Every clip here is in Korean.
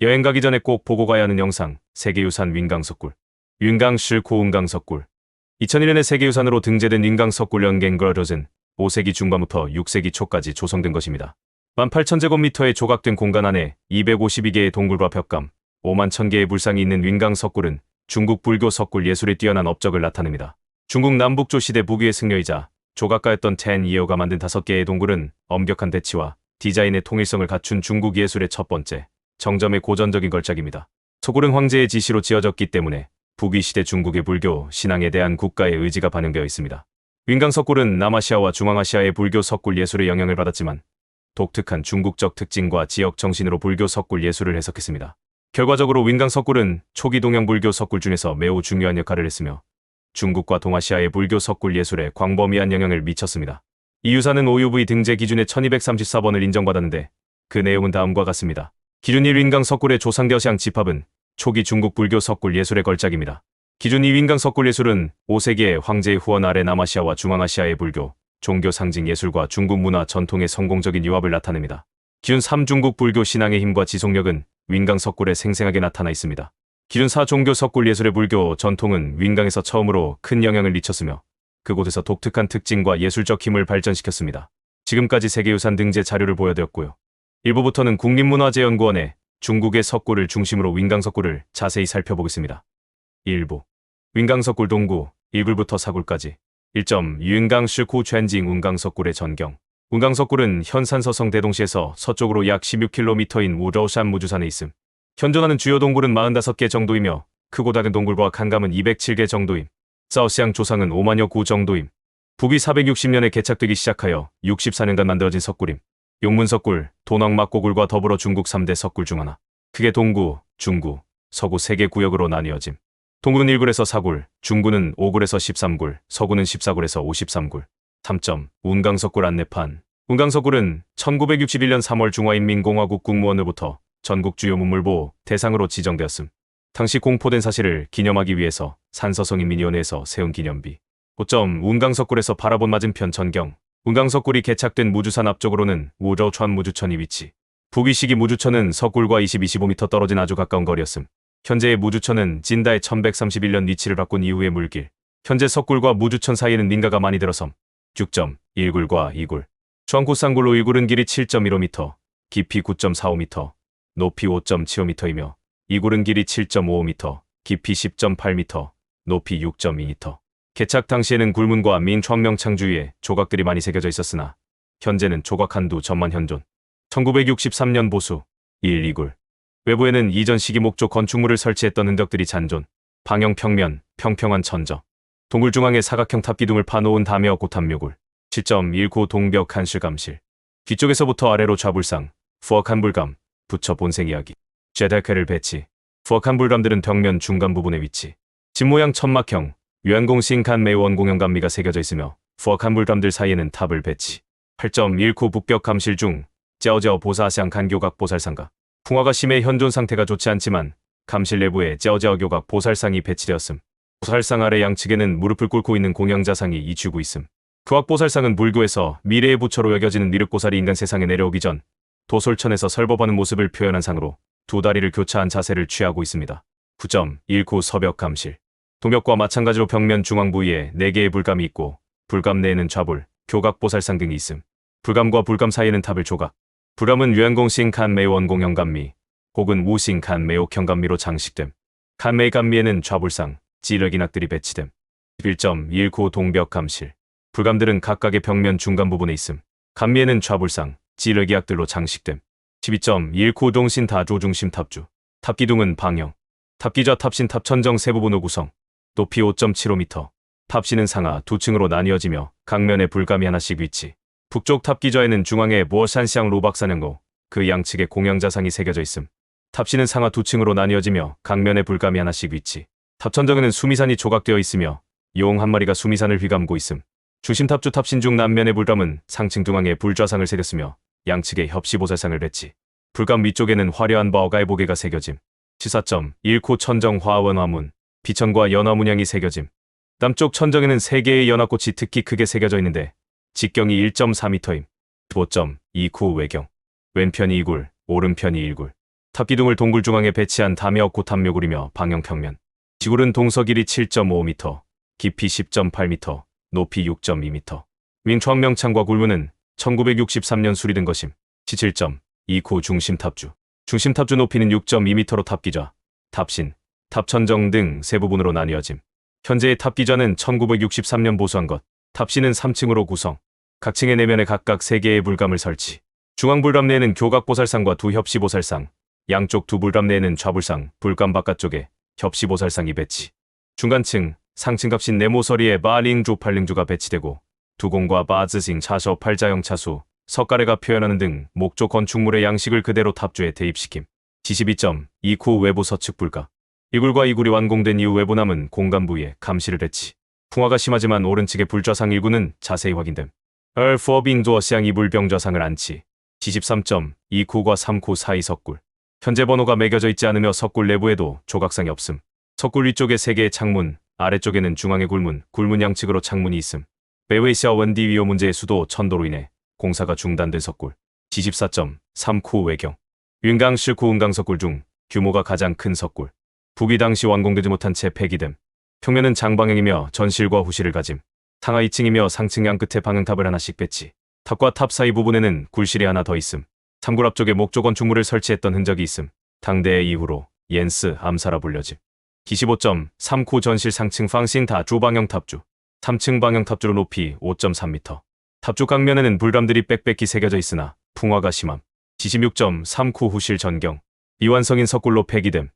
여행 가기 전에 꼭 보고 가야 하는 영상, 세계유산 윈강석굴. 윈강시 고운강석굴. 2001년에 세계유산으로 등재된 윈강석굴 연갱거려진 5세기 중반부터 6세기 초까지 조성된 것입니다. 18,000제곱미터의 조각된 공간 안에 252개의 동굴과 벽감, 5만 1,000개의 불상이 있는 윈강석굴은 중국 불교 석굴 예술의 뛰어난 업적을 나타냅니다. 중국 남북조 시대 무기의 승려이자 조각가였던 텐 이어가 만든 5개의 동굴은 엄격한 배치와 디자인의 통일성을 갖춘 중국 예술의 첫 번째, 정점의 고전적인 걸작입니다. 석굴은 황제의 지시로 지어졌기 때문에 북위시대 중국의 불교, 신앙에 대한 국가의 의지가 반영되어 있습니다. 윈강석굴은 남아시아와 중앙아시아의 불교 석굴 예술의 영향을 받았지만 독특한 중국적 특징과 지역 정신으로 불교 석굴 예술을 해석했습니다. 결과적으로 윈강석굴은 초기 동양 불교 석굴 중에서 매우 중요한 역할을 했으며 중국과 동아시아의 불교 석굴 예술에 광범위한 영향을 미쳤습니다. 이 유산은 OUV 등재 기준의 1234번을 인정받았는데 그 내용은 다음과 같습니다. 기준 1 윈강석굴의 조상대어시ang 집합은 초기 중국 불교 석굴 예술의 걸작입니다. 기준 2 윈강석굴 예술은 5세기의 황제의 후원 아래 남아시아와 중앙아시아의 불교, 종교 상징 예술과 중국 문화 전통의 성공적인 융합을 나타냅니다. 기준 3 중국 불교 신앙의 힘과 지속력은 윈강석굴에 생생하게 나타나 있습니다. 기준 4 종교 석굴 예술의 불교 전통은 윈강에서 처음으로 큰 영향을 미쳤으며 그곳에서 독특한 특징과 예술적 힘을 발전시켰습니다. 지금까지 세계유산 등재 자료를 보여드렸고요. 일부부터는 국립문화재연구원의 중국의 석굴을 중심으로 윈강석굴을 자세히 살펴보겠습니다. 일부 윈강석굴 동구 1굴부터 4굴까지 1점 윈강시 고전징 윈강석굴의 전경. 윈강석굴은 현산서성 대동시에서 서쪽으로 약 16km인 우저산 무주산에 있음. 현존하는 주요 동굴은 45개 정도이며 크고 작은 동굴과 간감은 207개 정도임. 짜오시ang 조상은 5만여 구 정도임. 북위 460년에 개착되기 시작하여 64년간 만들어진 석굴임. 용문석굴, 도낭막고굴과 더불어 중국 3대 석굴 중 하나. 크게 동구, 중구, 서구 3개 구역으로 나뉘어짐. 동구는 1굴에서 4굴, 중구는 5굴에서 13굴, 서구는 14굴에서 53굴. 3점 윈강석굴 안내판. 윈강석굴은 1961년 3월 중화인민공화국 국무원으로부터 전국 주요 문물보호 대상으로 지정되었음. 당시 공포된 사실을 기념하기 위해서 산서성인민위원회에서 세운 기념비. 5점 윈강석굴에서 바라본 맞은편 전경. 윈강석굴이 개착된 무주산 앞쪽으로는 우저천 무주천이 위치. 북위시기 무주천은 석굴과 20-25m 떨어진 아주 가까운 거리였음. 현재의 무주천은 진다의 1131년 위치를 바꾼 이후의 물길. 현재 석굴과 무주천 사이에는 민가가 많이 들어섬. 6점 1굴과 2굴. 중앙고쌍굴로 1굴은 길이 7.15m, 깊이 9.45m, 높이 5.75m이며 2굴은 길이 7.55m, 깊이 10.8m, 높이 6.2m. 개착 당시에는 굴문과 민청명창 주위에 조각들이 많이 새겨져 있었으나 현재는 조각 한두 점만 현존. 1963년 보수 1, 2굴. 외부에는 이전 시기 목조 건축물을 설치했던 흔적들이 잔존. 방형 평면, 평평한 천정. 동굴 중앙에 사각형 탑기둥을 파놓은 다며 고탑묘굴. 7.19 동벽 간실감실. 뒤쪽에서부터 아래로 좌불상, 부엌한 불감, 부처 본생 이야기. 제달캐를 배치. 부엌한 불감들은 벽면 중간 부분에 위치. 집모양 천막형, 유한공신 매우 원공형감미가 새겨져 있으며 부엌한 불감들 사이에는 탑을 배치. 8.19 북벽 감실 중 쩌저어 보사시ang 간교각 보살상가. 풍화가 심해 현존 상태가 좋지 않지만 감실 내부에 쩌저어 교각 보살상이 배치되었음. 보살상 아래 양측에는 무릎을 꿇고 있는 공양자상이 이주고 있음. 교각보살상은 불교에서 미래의 부처로 여겨지는 미륵보살이 인간 세상에 내려오기 전 도솔천에서 설법하는 모습을 표현한 상으로 두 다리를 교차한 자세를 취하고 있습니다. 9.19 서벽 감실. 동벽과 마찬가지로 벽면 중앙 부위에 4개의 불감이 있고 불감 내에는 좌불, 교각보살상 등이 있음. 불감과 불감 사이에는 탑을 조각. 불감은 유한공신 매우 원공형감미 혹은 우신 매우 형감미로 장식됨. 매의 감미에는 좌불상, 찌르기낙들이 배치됨. 11.19 동벽 감실. 불감들은 각각의 벽면 중간 부분에 있음. 감미에는 좌불상, 찌르기악들로 장식됨. 12.19 동신 다조 중심 탑주. 탑기둥은 방형. 탑기좌 탑신 탑천정 세 부분으로 구성. 높이 5.75m. 탑신은 상하 2층으로 나뉘어지며 각면에 불감이 하나씩 위치. 북쪽 탑기좌에는 중앙에 무어산시ang 로박산형고 그 양측에 공양자상이 새겨져 있음. 탑신은 상하 2층으로 나뉘어지며 각면에 불감이 하나씩 위치. 탑천정에는 수미산이 조각되어 있으며 용 한 마리가 수미산을 휘감고 있음. 중심탑주 탑신 중 남면의 불감은 상층 중앙에 불좌상을 새겼으며 양측에 협시보살상을 배치. 불감 위쪽에는 화려한 버가의 보개가 새겨짐. 14.19 천정 화원화문. 비천과 연화문양이 새겨짐. 남쪽 천정에는 3개의 연화꽃이 특히 크게 새겨져 있는데 직경이 1.4m임. 15.29 외경. 왼편이 2굴, 오른편이 1굴. 탑기둥을 동굴 중앙에 배치한 담역 고탑묘굴이며 방형평면. 지굴은 동서 길이 7.5m, 깊이 10.8m, 높이 6.2m. 윙초항명창과 굴문은 1963년 수리된 것임. 17점. 2코 중심탑주. 중심탑주 높이는 6.2m로 탑기좌, 탑신, 탑천정 등 세 부분으로 나뉘어짐. 현재의 탑기좌는 1963년 보수한 것. 탑신은 3층으로 구성. 각 층의 내면에 각각 3개의 불감을 설치. 중앙 불감 내에는 교각보살상과 두 협시보살상, 양쪽 두 불감 내에는 좌불상, 불감 바깥쪽에 협시보살상이 배치. 중간층, 상층 값인 네모서리에 바링주 팔링주가 배치되고 두공과 바즈싱 차서 팔자형 차수, 석가래가 표현하는 등 목조 건축물의 양식을 그대로 탑주에 대입시킴. 72점. 2구 외부 서측 불가. 이굴과 이굴이 완공된 이후 외부남은 공간 부위에 감시를 배치. 풍화가 심하지만 오른측의 불좌상 1구는 자세히 확인됨. 얼포빙도어 시양 이불병좌상을 안치. 73점. 2구과 3구 사이 석굴. 현재 번호가 매겨져 있지 않으며 석굴 내부에도 조각상이 없음. 석굴 위쪽에 3개의 창문, 아래쪽에는 중앙의 굴문, 굴문 양측으로 창문이 있음. 베웨이시아 원디 위호 문제의 수도 천도로 인해 공사가 중단된 석굴. 74점. 3구 외경. 윤강 실쿠 은강 석굴 중 규모가 가장 큰 석굴. 북위 당시 완공되지 못한 채 폐기됨. 평면은 장방형이며 전실과 후실을 가짐. 상하 2층이며 상층 양끝에 방응탑을 하나씩 배치. 탑과 탑 사이 부분에는 굴실이 하나 더 있음. 참굴 앞쪽에 목조 건축물을 설치했던 흔적이 있음. 당대의 이후로 옌스 암사라 불려짐. 25점. 3구 전실 상층 방신 다 주방형 탑주. 3층 방형 탑주로 높이 5.3m. 탑주 각면에는 불감들이 빽빽히 새겨져 있으나 풍화가 심함. 76점. 3구 후실 전경. 미완성인 석굴로 폐기됨.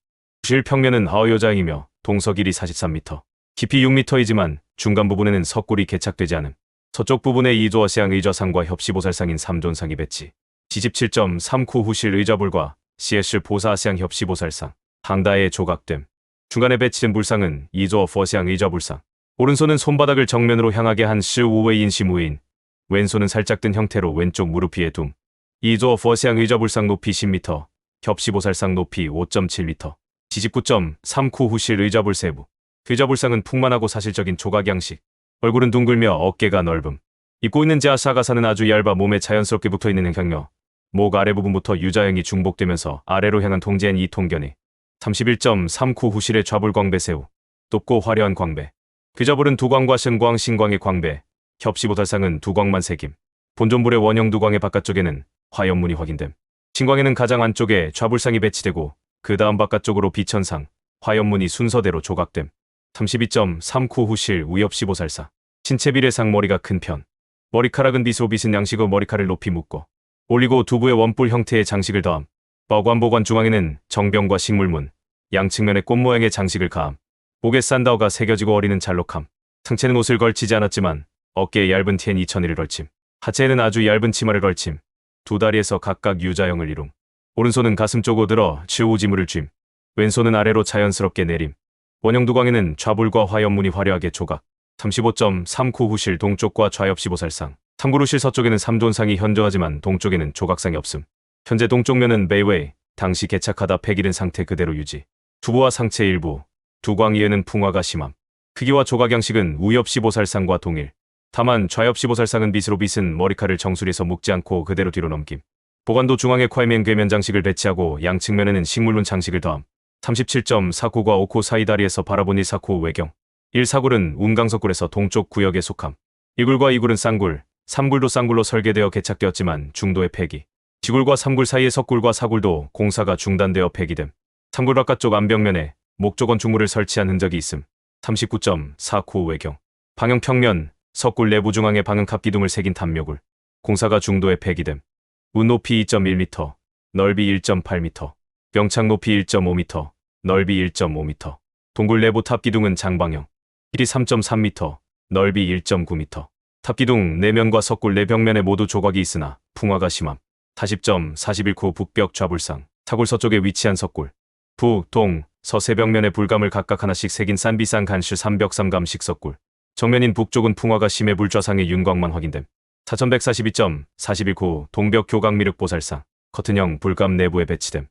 후실 평면은 하어요자형이며 동서 길이 43m, 깊이 6m이지만 중간 부분에는 석굴이 개착되지 않음. 서쪽 부분에 이조어시양 의좌상과 협시보살상인 3존상이 배치. 77점. 3구 후실 의좌불과 CS 보사시양 협시보살상. 항다에 조각됨. 중간에 배치된 불상은 이조어 퍼시양 의좌불상. 오른손은 손바닥을 정면으로 향하게 한 시우웨인 시무인. 왼손은 살짝 든 형태로 왼쪽 무릎 위에 둠. 이조어 퍼시양 의좌불상 높이 10m, 협시보살상 높이 5.7m. 79점. 3구 후실 의좌불 세부. 의좌불상은 풍만하고 사실적인 조각 양식. 얼굴은 둥글며 어깨가 넓음. 입고 있는 자사가사는 아주 얇아 몸에 자연스럽게 붙어있는 행형며 목 아래 부분부터 유자형이 중복되면서 아래로 향한 통제한 이 통견이. 31점. 3구 후실의 좌불광배 세우. 높고 화려한 광배. 의좌불은 두광과 신광 신광의 광배. 협시보살상은 두광만 새김. 본존불의 원형 두광의 바깥쪽에는 화연문이 확인됨. 신광에는 가장 안쪽에 좌불상이 배치되고 그 다음 바깥쪽으로 비천상, 화연문이 순서대로 조각됨. 32점. 3구 후실 우협시보살상. 신체 비례상 머리가 큰 편. 머리카락은 빗으로 빗은 양식으로 머리카락을 높이 묶어 올리고 두부의 원뿔 형태의 장식을 더함. 버관보관 중앙에는 정병과 식물문, 양측면에 꽃 모양의 장식을 가함. 목에 산다오가 새겨지고 어리는 잘록함. 상체는 옷을 걸치지 않았지만 어깨에 얇은 TN 2001을 걸침. 하체에는 아주 얇은 치마를 걸침. 두 다리에서 각각 유자형을 이룸. 오른손은 가슴 쪽으로 들어 최우지물을 쥘. 왼손은 아래로 자연스럽게 내림. 원형 두광에는 좌불과 화연문이 화려하게 조각. 35점. 3구 후실 동쪽과 좌협시보살상. 3구 후실 서쪽에는 3존상이 현존하지만 동쪽에는 조각상이 없음. 현재 동쪽면은 베이웨이, 당시 개착하다 폐기된 상태 그대로 유지. 두부와 상체 일부, 두광 이에는 풍화가 심함. 크기와 조각 양식은 우협시보살상과 동일. 다만 좌협시보살상은 빗으로 빗은 머리칼을 정수리에서 묶지 않고 그대로 뒤로 넘김. 보관도 중앙에 콰이면 궤면 장식을 배치하고 양측면에는 식물문 장식을 더함. 37점. 4구과 5구 사이 다리에서 바라본 1사구 외경. 1사굴은 운강석굴에서 동쪽 구역에 속함. 2굴과 2굴은 쌍굴, 3굴도 쌍굴로 설계되어 개착되었지만 중도의 폐기. 지굴과 3굴 사이의 석굴과 4굴도 공사가 중단되어 폐기됨. 3굴 바깥쪽 안벽면에 목조 건축물을 설치한 흔적이 있음. 39점. 4구 외경. 방형평면, 석굴 내부 중앙에 방응탑 기둥을 새긴 탑묘굴. 공사가 중도에 폐기됨. 운 높이 2.1m, 넓이 1.8m. 병창 높이 1.5m, 넓이 1.5m. 동굴 내부 탑 기둥은 장방형. 길이 3.3m, 넓이 1.9m. 탑 기둥 내면과 석굴 내 벽면에 모두 조각이 있으나 풍화가 심함. 40점. 41구 북벽 좌불상. 사굴 서쪽에 위치한 석굴. 북, 동, 서 세 벽면에 불감을 각각 하나씩 새긴 산비상 간실 3벽3감식 석굴. 정면인 북쪽은 풍화가 심해 불좌상의 윤광만 확인됨. 4142점. 41구 동벽 교각미륵보살상. 커튼형 불감 내부에 배치됨.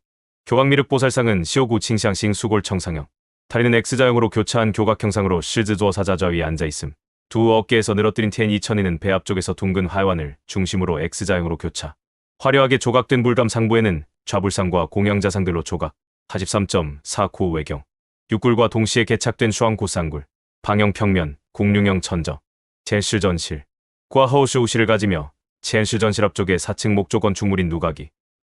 교각미륵보살상은 시오구 칭샹싱 수골 청상형. 다리는 X자형으로 교차한 교각형상으로 실즈조어 사자좌 위에 앉아있음. 두 어깨에서 늘어뜨린 TN 2000이는 배 앞쪽에서 둥근 하완을 중심으로 X자형으로 교차. 화려하게 조각된 불감 상부에는 좌불상과 공양자상들로 조각. 43.4코 외경. 육굴과 동시에 개착된 슈앙코쌍굴. 방형 평면, 공룡형 천저. 첸실 전실. 과 허우시 우시를 가지며 첸실 전실 앞쪽에 4층 목조 건축물인 누각이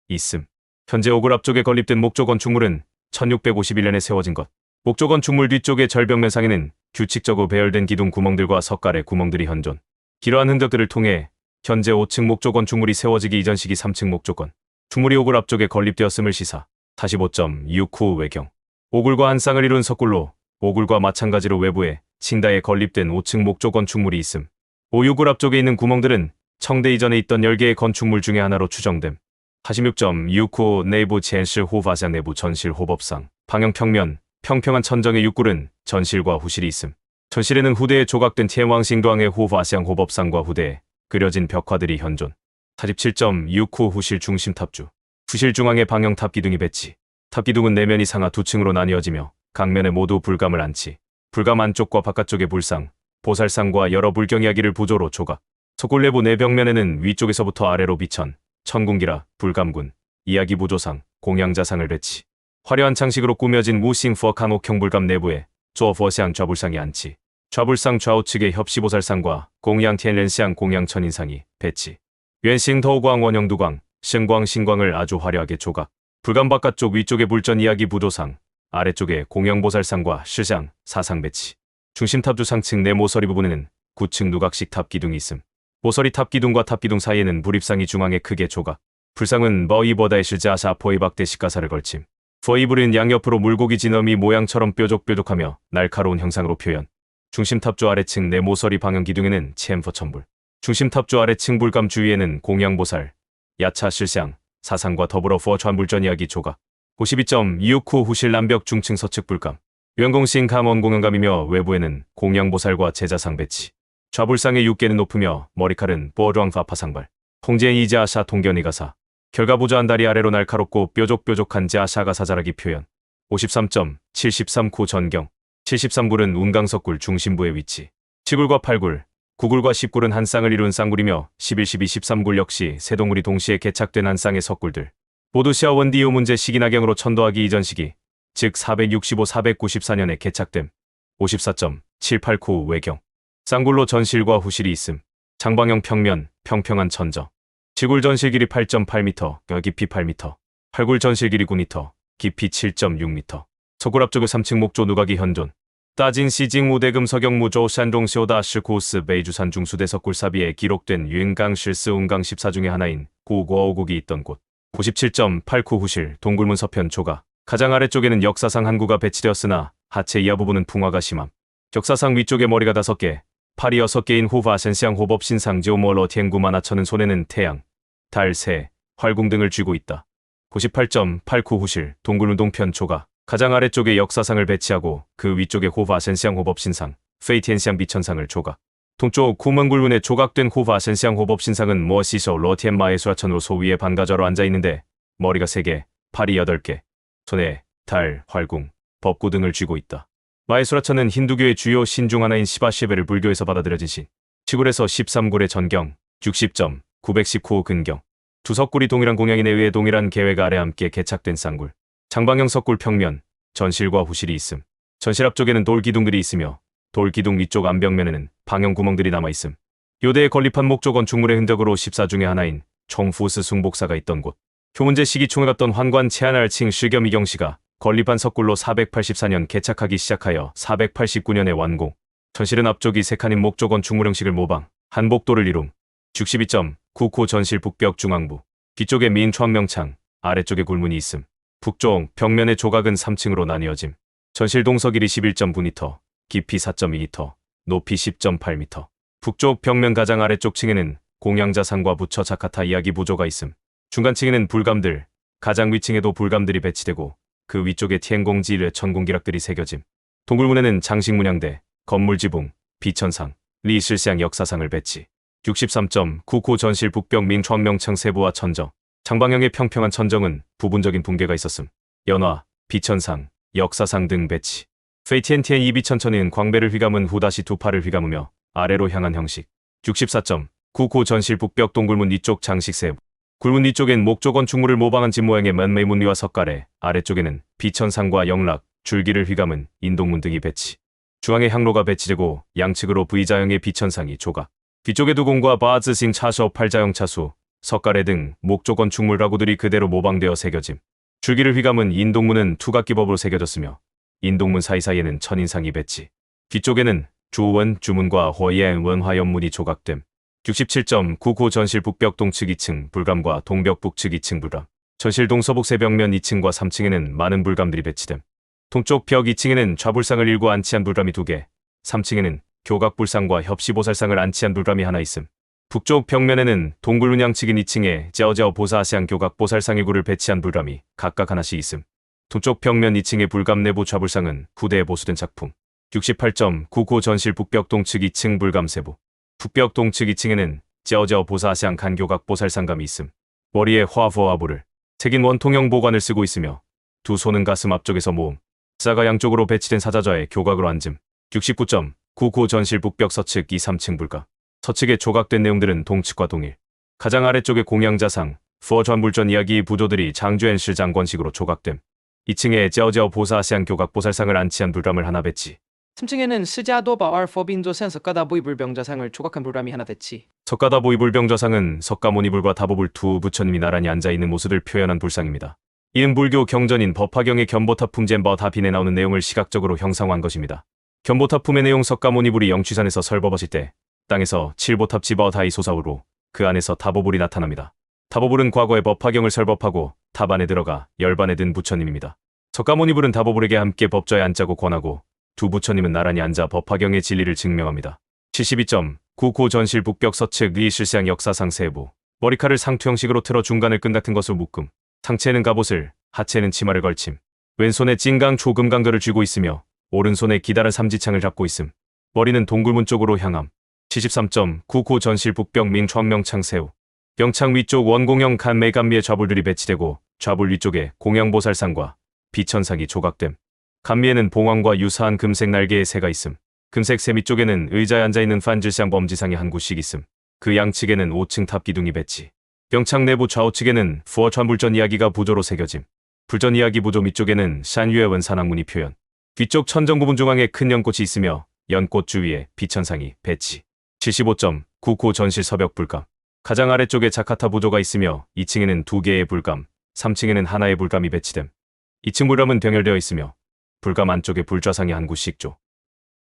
있음. 현재 오굴 앞쪽에 건립된 목조 건축물은 1651년에 세워진 것. 목조 건축물 뒤쪽의 절벽면상에는 규칙적으로 배열된 기둥 구멍들과 석가래 구멍들이 현존. 이러한 흔적들을 통해 현재 5층 목조 건축물이 세워지기 이전 시기 3층 목조 건축물이 오굴 앞쪽에 건립되었음을 시사. 45.6호 외경. 오굴과 한 쌍을 이룬 석굴로 오굴과 마찬가지로 외부에 칭다에 건립된 5층 목조 건축물이 있음. 오유굴 앞쪽에 있는 구멍들은 청대 이전에 있던 10개의 건축물 중에 하나로 추정됨. 46.6호 내부 첸실 호바상 내부 전실 호법상. 방형 평면, 평평한 천정의 육굴은 전실과 후실이 있음. 전실에는 후대에 조각된 티엔왕싱도왕의 호바상 호법상과 후대에 그려진 벽화들이 현존. 47.6호 후실 중심 탑주. 후실 중앙에 방형 탑기둥이 배치. 탑기둥은 내면이 상하 2층으로 나뉘어지며 각면에 모두 불감을 안치. 불감 안쪽과 바깥쪽에 불상, 보살상과 여러 불경 이야기를 부조로 조각. 석굴 내부 내벽면에는 위쪽에서부터 아래로 비천, 천궁기라, 불감군, 이야기 부조상, 공양자상을 배치. 화려한 창식으로 꾸며진 무싱퍼 간옥형 불감 내부에 조어퍼상 좌불상이 안치. 좌불상 좌우측에 협시보살상과 공양 티엔렌시앙 공양 천인상이 배치. 웬싱 더우광 원형 두광, 신광 신광을 아주 화려하게 조각. 불감 바깥쪽 위쪽에 불전 이야기 부조상, 아래쪽에 공양보살상과 시상, 사상 배치. 중심 탑주 상층 내 모서리 부분에는 9층 누각식 탑기둥이 있음. 모서리 탑기둥과 탑기둥 사이에는 불입상이 중앙에 크게 조각. 불상은 머이버다의 실자사 포이박대 식가사를 걸침. 포이불은 양옆으로 물고기 진어미 모양처럼 뾰족뾰족하며 날카로운 형상으로 표현. 중심 탑주 아래층 내 모서리 방형 기둥에는 챔퍼 천불. 중심 탑주 아래층 불감 주위에는 공양보살, 야차 실상, 사상과 더불어 포천불전 이야기 조각. 52.26호 후실 남벽 중층 서측 불감. 유연공신 감원 공양감이며 외부에는 공양보살과 제자상 배치. 좌불상의 육계는 높으며 머리칼은 뽀르왕 파파상발. 통제 이자샤 통견이가사. 결과부자한 다리 아래로 날카롭고 뾰족뾰족한 자샤가 사자락이 표현. 53.73코 전경. 73굴은 운강석굴 중심부의 위치. 7굴과 8굴, 9굴과 10굴은 한 쌍을 이룬 쌍굴이며 11, 12, 13굴 역시 세 동굴이 동시에 개착된 한 쌍의 석굴들. 모두 시아원디오 문제 시기나경으로 천도하기 이전 시기, 즉 465-494년에 개착됨. 54.78코 외경. 쌍굴로 전실과 후실이 있음. 장방형 평면, 평평한 천저. 지굴 전실 길이 8.8m, 깊이 8m. 8굴 전실 길이 9m, 깊이 7.6m. 석굴 앞쪽에 3층 목조 누각이 현존. 따진 시징 우대금 서경무조 샨동시오다 시코스 베이주산 중수대 석굴사비에 기록된 유인강 실스 운강 14중의 하나인 고고어국이 있던 곳. 57.8코 후실 동굴문 서편 조각. 가장 아래쪽에는 역사상 한 구가 배치되었으나 하체 이하 부분은 풍화가 심함. 역사상 위쪽에 머리가 5개, 팔이 6개인 호바센시앙 호법신상 지오모러 티엔구 마나처는 손에는 태양, 달, 새, 활궁 등을 쥐고 있다. 98.8코 후실 동굴문 동편 조각. 가장 아래쪽에 역사상을 배치하고 그 위쪽에 호바센시앙 호법신상, 페이티엔시앙 비천상을 조각. 동쪽 구멍굴문에 조각된 호바센시앙 호법신상은 머시서 러티엔마에수라천으로 소위에 반가저로 앉아있는데 머리가 3개, 팔이 8개, 손에 달, 활궁, 법구 등을 쥐고 있다. 마에수라천은 힌두교의 주요 신 중 하나인 시바시베를 불교에서 받아들여진 신. 지굴에서 13굴의 전경, 60.910호 근경. 두 석굴이 동일한 공양인에 의해 동일한 계획 아래 함께 개착된 쌍굴. 장방형 석굴 평면, 전실과 후실이 있음. 전실 앞쪽에는 돌기둥들이 있으며 돌기둥 위쪽 안벽면에는 방형 구멍들이 남아있음. 요대에 건립한 목조 건축물의 흔적으로 14중의 하나인 총푸스 숭복사가 있던 곳. 효문제 시기 총에 갔던 환관 채안알칭 실겸 이경씨가 건립한 석굴로 484년 개착하기 시작하여 489년에 완공. 전실은 앞쪽이 3칸인 목조 건축물 형식을 모방, 한복도를 이룸. 62.9코 전실 북벽 중앙부. 뒤쪽에 민 초항명창, 아래쪽에 굴문이 있음. 북쪽 벽면의 조각은 3층으로 나뉘어짐. 전실 동서 길이 11.9m, 깊이 4.2m, 높이 10.8m. 북쪽 벽면 가장 아래쪽 층에는 공양자상과 부처 자카타 이야기 부조가 있음. 중간층에는 불감들, 가장 위층에도 불감들이 배치되고 그 위쪽에 티엔공지르 천공기락들이 새겨짐. 동굴문에는 장식문양대, 건물지붕, 비천상, 리실시앙 역사상을 배치. 63.9코 전실 북벽 민 초항명창 세부와 천정. 장방형의 평평한 천정은 부분적인 붕괴가 있었음. 연화, 비천상, 역사상 등 배치. 페이티엔티엔 이비천천은 광배를 휘감은 후 다시 두 팔을 휘감으며 아래로 향한 형식. 64.9코 전실 북벽 동굴문 위쪽 장식 세부. 굴문 뒤쪽엔 목조 건축물을 모방한 집 모양의 만매 문리와 석가래, 아래쪽에는 비천상과 영락, 줄기를 휘감은 인동문 등이 배치. 중앙에 향로가 배치되고 양측으로 V자형의 비천상이 조각. 뒤쪽에 두공과 바즈싱 차서 팔자형 차수, 석가래 등 목조 건축물 가구들이 그대로 모방되어 새겨짐. 줄기를 휘감은 인동문은 투각기법으로 새겨졌으며 인동문 사이사이에는 천인상이 배치. 뒤쪽에는 주원, 주문과 호예엔 원화연문이 조각됨. 67.9고 전실 북벽 동측 2층 불감과 동벽 북측 2층 불감. 전실 동서북 세벽면 2층과 3층에는 많은 불감들이 배치됨. 동쪽 벽 2층에는 좌불상을 일구 안치한 불감이 2개, 3층에는 교각불상과 협시보살상을 안치한 불감이 하나 있음. 북쪽 벽면에는 동굴문 양측인 2층에 제어제어 보사아시안 교각보살상 일구를 배치한 불감이 각각 하나씩 있음. 동쪽 벽면 2층의 불감 내부 좌불상은 후대에 보수된 작품. 68.9고 전실 북벽 동측 2층 불감 세부. 북벽 동측 2층에는 제어제어 보사아시안 간교각 보살상감이 있음. 머리에 화보화보를 새긴 원통형 보관을 쓰고 있으며 두 손은 가슴 앞쪽에서 모음. 사가 양쪽으로 배치된 사자좌에 교각으로 앉음. 69.9고 전실 북벽 서측 2, 3층 불감. 서측에 조각된 내용들은 동측과 동일. 가장 아래쪽에 공양자상, 푸어전불전 이야기 부조들이 장주엔실 장권식으로 조각됨. 2층에 제어제어 보사아시안 교각 보살상을 안치한 불감을 하나 배치. 3층에는 스자도바알 포빈조센 석가다보이 불병자상을 조각한 불감이 하나 배치. 석가다보이 불병자상은 석가모니불과 다보불 두 부처님이 나란히 앉아있는 모습을 표현한 불상입니다. 이는 불교 경전인 법화경의 견보탑 품젠버 다빈에 나오는 내용을 시각적으로 형상화한 것입니다. 견보탑품의 내용 석가모니불이 영취산에서 설법하실 때 땅에서 칠보탑 지바다이 솟아오르고 그 안에서 다보불이 나타납니다. 다보불은 과거에 법화경을 설법하고 탑 안에 들어가 열반에 든 부처님입니다. 석가모니불은 다보불에게 함께 법좌에 앉자고 권하고 두 부처님은 나란히 앉아 법화경의 진리를 증명합니다. 72.9고 전실 북벽 서측 리 실상 역사상 세부. 머리칼을 상투 형식으로 틀어 중간을 끈 같은 것으로 묶음. 상체에는 갑옷을, 하체에는 치마를 걸침. 왼손에 찐강 초금강도를 쥐고 있으며 오른손에 기다란 삼지창을 잡고 있음. 머리는 동굴문 쪽으로 향함. 73.9고 전실 북벽 민청명창 세우. 병창 위쪽 원공형 간매간미의 좌불들이 배치되고 좌불 위쪽에 공양보살상과 비천상이 조각됨. 간미에는 봉황과 유사한 금색 날개의 새가 있음. 금색 새 밑쪽에는 의자에 앉아있는 판질상 범지상이 한 구씩 있음. 그 양측에는 5층 탑 기둥이 배치. 병창 내부 좌우측에는 푸어천불전 이야기가 부조로 새겨짐. 불전 이야기 부조 밑쪽에는 샨유의 원산악문이 표현. 뒤쪽 천정 부분 중앙에 큰 연꽃이 있으며 연꽃 주위에 비천상이 배치. 75.9고 전실 서벽 불감. 가장 아래쪽에 자카타 부조가 있으며 2층에는 2개의 불감, 3층에는 하나의 불감이 배치됨. 2층 불감은 병렬되어 있으며 불감 안쪽에 불좌상이 한 구씩 조.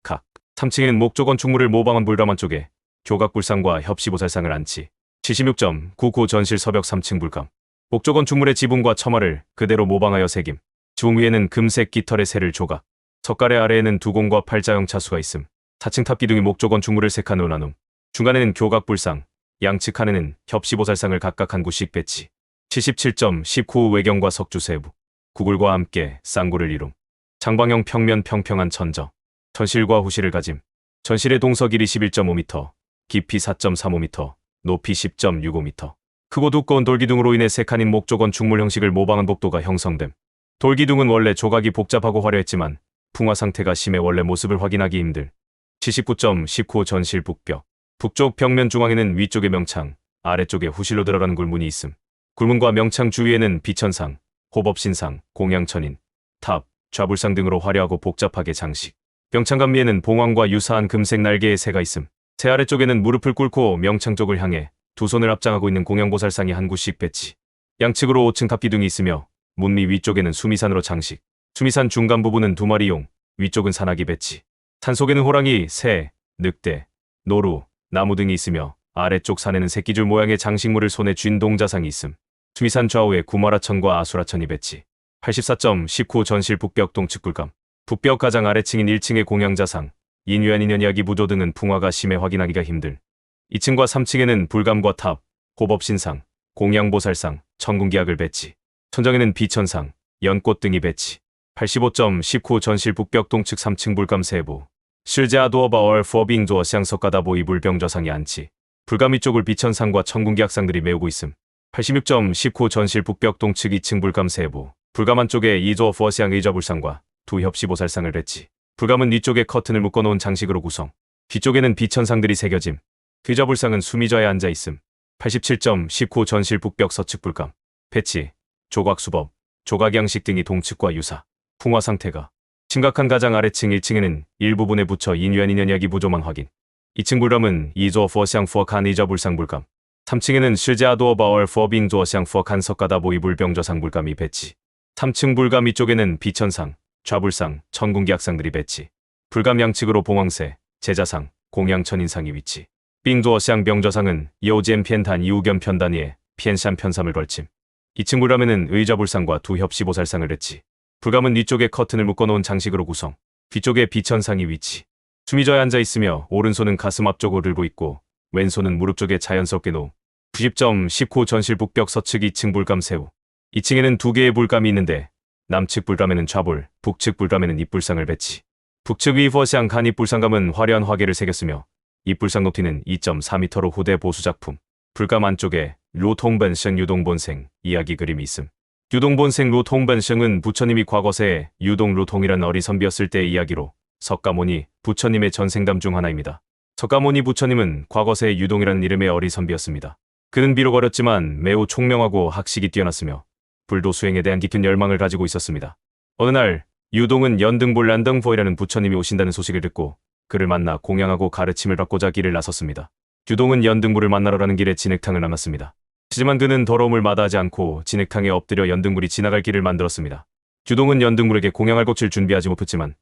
각. 3층에는 목조 건축물을 모방한 불감 안쪽에 교각불상과 협시보살상을 안치. 76.9고 전실 서벽 3층 불감. 목조 건축물의 지붕과 처마를 그대로 모방하여 새김. 지붕 위에는 금색 깃털의 새를 조각. 석가래 아래에는 두공과 팔자형 차수가 있음. 4층 탑 기둥이 목조 건축물을 세 칸으로 나눔. 중간에는 교각불상, 양측 칸에는 협시보살상을 각각 한 구씩 배치. 77.19 외경과 석주 세부. 구굴과 함께 쌍구를 이룸. 장방형 평면 평평한 천정. 전실과 후실을 가짐. 전실의 동서 길이 11.5m, 깊이 4.35m, 높이 10.65m. 크고 두꺼운 돌기둥으로 인해 세 칸인 목조 건축물 형식을 모방한 복도가 형성됨. 돌기둥은 원래 조각이 복잡하고 화려했지만 풍화 상태가 심해 원래 모습을 확인하기 힘들. 79.19 전실 북벽. 북쪽 벽면 중앙에는 위쪽에 명창, 아래쪽에 후실로 들어가는 굴문이 있음. 굴문과 명창 주위에는 비천상, 호법신상, 공양천인, 탑, 좌불상 등으로 화려하고 복잡하게 장식. 명창간 위에는 봉황과 유사한 금색 날개의 새가 있음. 새 아래쪽에는 무릎을 꿇고 명창 쪽을 향해 두 손을 앞장하고 있는 공양보살상이 한 구씩 배치. 양측으로 5층 탑 기둥이 있으며 문미 위쪽에는 수미산으로 장식. 수미산 중간 부분은 두 마리용, 위쪽은 산악이 배치. 산 속에는 호랑이, 새, 늑대, 노루, 나무 등이 있으며 아래쪽 산에는 새끼줄 모양의 장식물을 손에 쥔 동자상이 있음. 수미산 좌우에 구마라천과 아수라천이 배치. 84.19 전실 북벽 동측 불감. 북벽 가장 아래층인 1층의 공양자상, 인유한 인연 이야기 부조 등은 풍화가 심해 확인하기가 힘들. 2층과 3층에는 불감과 탑, 호법신상, 공양보살상, 천궁기약을 배치. 천정에는 비천상, 연꽃 등이 배치. 85.19 전실 북벽 동측 3층 불감 세부. 실제아도어바 얼 포빙조어 샹석가다보이 불병좌상이 안치. 불감 위쪽을 비천상과 천궁기약상들이 메우고 있음. 86.19 전실 북벽 동측 2층 불감 세부. 불감 안쪽에 이조 포시앙 의좌불상과 두 협시보살상을 배치. 불감은 위쪽에 커튼을 묶어놓은 장식으로 구성. 뒤쪽에는 비천상들이 새겨짐. 의좌불상은 수미좌에 앉아있음. 87.19 전실 북벽 서측 불감, 배치, 조각수법, 조각양식 등이 동측과 유사, 풍화 상태가 심각한 가장 아래층 1층에는 일부분에 붙여 인유한인연약이 부조망 확인. 2층 불감은 이조 퍼샹 퍼칸 이저 불상 불감. 3층에는 실제아도어 바얼 퍼빙 조어샹 퍼칸 석가다 보이 불병저상 불감이 배치. 3층 불감 위쪽에는 비천상, 좌불상, 천궁기악상들이 배치. 불감 양측으로 봉황새, 제자상, 공양천인상이 위치. 빙조어샹 병저상은 여우젠 편단 이우겸 편단위에 편산 편삼을 걸침. 2층 불감에는 의좌불상과 두 협시보살상을 배치. 불감은 위쪽에 커튼을 묶어놓은 장식으로 구성. 뒤쪽에 비천상이 위치. 숨이 져야 앉아있으며 오른손은 가슴 앞쪽으로 들고 있고 왼손은 무릎 쪽에 자연스럽게 놓음. 90.19 전실 북벽 서측 2층 불감 세우. 2층에는 두 개의 불감이 있는데 남측 불감에는 좌불, 북측 불감에는 입불상을 배치. 북측 위퍼샹 간 입불상감은 화려한 화계를 새겼으며 입불상 높이는 2.4m로 후대 보수작품. 불감 안쪽에 루통번생 유동본생 이야기 그림이 있음. 유동본생 루통번생은 부처님이 과거세에 유동루통이란 어리선비였을 때의 이야기로 석가모니 부처님의 전생담 중 하나입니다. 석가모니 부처님은 과거세에 유동이라는 이름의 어리선비였습니다. 그는 비록 어렸지만 매우 총명하고 학식이 뛰어났으며 불도 수행에 대한 깊은 열망을 가지고 있었습니다. 어느 날 유동은 연등불란등보이라는 부처님이 오신다는 소식을 듣고 그를 만나 공양하고 가르침을 받고자 길을 나섰습니다. 유동은 연등불을 만나러 가는 길에 진흙탕을 남았습니다. 하지만 그는 더러움을 마다하지 않고 진흙탕에 엎드려 연등불이 지나갈 길을 만들었습니다. 유동은 연등불에게 공양할 것을 준비하지 못했지만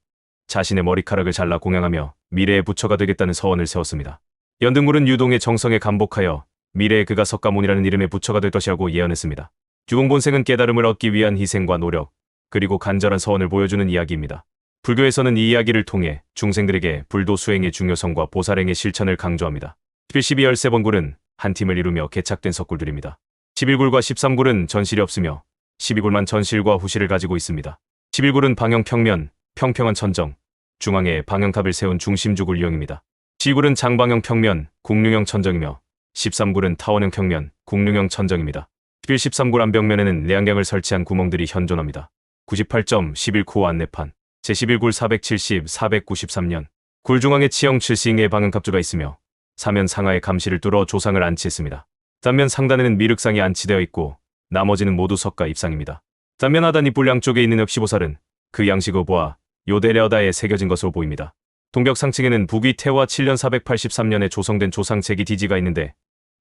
자신의 머리카락을 잘라 공양하며 미래의 부처가 되겠다는 서원을 세웠습니다. 연등불은 유동의 정성에 감복하여 미래에 그가 석가모니라는 이름의 부처가 될 것이라고 예언했습니다. 유동본생은 깨달음을 얻기 위한 희생과 노력, 그리고 간절한 서원을 보여주는 이야기입니다. 불교에서는 이 이야기를 통해 중생들에게 불도 수행의 중요성과 보살행의 실천을 강조합니다. 12열세번굴은 한 팀을 이루며 개착된 석굴들입니다. 11굴과 13굴은 전실이 없으며 12굴만 전실과 후실을 가지고 있습니다. 11굴은 방형 평면, 평평한 천정, 중앙에 방형탑을 세운 중심주굴 유형입니다. 12굴은 장방형 평면, 궁룡형 천정이며 13굴은 타원형 평면, 궁룡형 천정입니다. 13굴 안벽면에는 내안경을 설치한 구멍들이 현존합니다. 98.11코 안내판 제11굴 470-493년 굴 중앙에 치형 7싱의 방형탑주가 있으며 사면 상하에 감시를 뚫어 조상을 안치했습니다. 단면 상단에는 미륵상이 안치되어 있고 나머지는 모두 석가 입상입니다. 단면 하단 입불 양쪽에 있는 엽시보살은 그 양식을 보아 요데레어다에 새겨진 것으로 보입니다. 동벽 상층에는 북위 태화 7년 483년에 조성된 조상 제기 디지가 있는데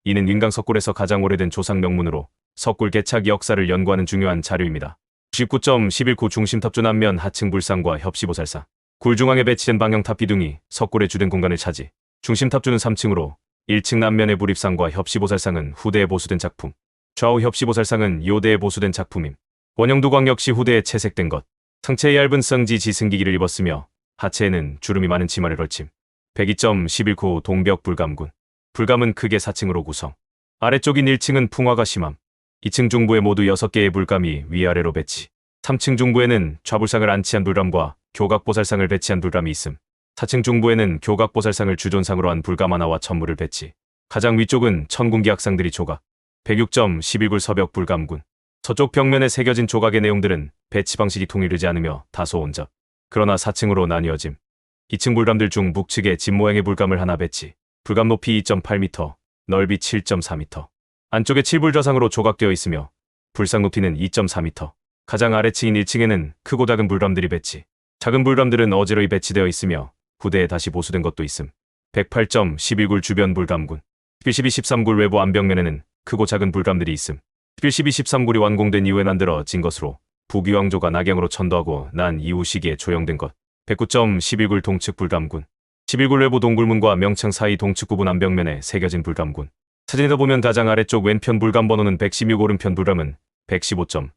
이는 윈강석굴에서 가장 오래된 조상 명문으로 석굴 개착 역사를 연구하는 중요한 자료입니다. 19.11구 중심탑주 남면 하층 불상과 협시보살상 굴 중앙에 배치된 방형탑 비둥이 석굴의 주된 공간을 차지. 중심탑주는 3층으로 1층 남면의 불입상과 협시보살상은 후대에 보수된 작품. 좌우 협시보살상은 요대에 보수된 작품임. 원형도광 역시 후대에 채색된 것. 상체에 얇은 성지 지승기기를 입었으며 하체에는 주름이 많은 치마를 걸침. 102.11구 동벽 불감군. 불감은 크게 4층으로 구성. 아래쪽인 1층은 풍화가 심함. 2층 중부에 모두 6개의 불감이 위아래로 배치. 3층 중부에는 좌불상을 안치한 불감과 교각보살상을 배치한 불감이 있음. 4층 중부에는 교각보살상을 주존상으로 한 불감 하나와 천물을 배치. 가장 위쪽은 천궁기악상들이 조각. 106.11굴 서벽 불감군. 서쪽 벽면에 새겨진 조각의 내용들은 배치 방식이 통일되지 않으며 다소 온접. 그러나 4층으로 나뉘어짐. 2층 불감들 중 북측에 집 모양의 불감을 하나 배치. 불감 높이 2.8m, 넓이 7.4m. 안쪽에 7불좌상으로 조각되어 있으며 불상 높이는 2.4m. 가장 아래층인 1층에는 크고 작은 불감들이 배치. 작은 불감들은 어지러이 배치되어 있으며 후대에 다시 보수된 것도 있음. 108.11굴 주변 불감군. 12.13굴 외부 안벽면에는 크고 작은 불감들이 있음. 12.13굴이 완공된 이후에 만들어진 것으로 북유황조가 낙양으로 천도하고 난 이후 시기에 조형된 것. 109.11굴 동측 불감군. 11굴 외부 동굴문과 명창 사이 동측 구분 안벽면에 새겨진 불감군. 사진에서 보면 가장 아래쪽 왼편 불감 번호는 116, 오른편 불감은 115점.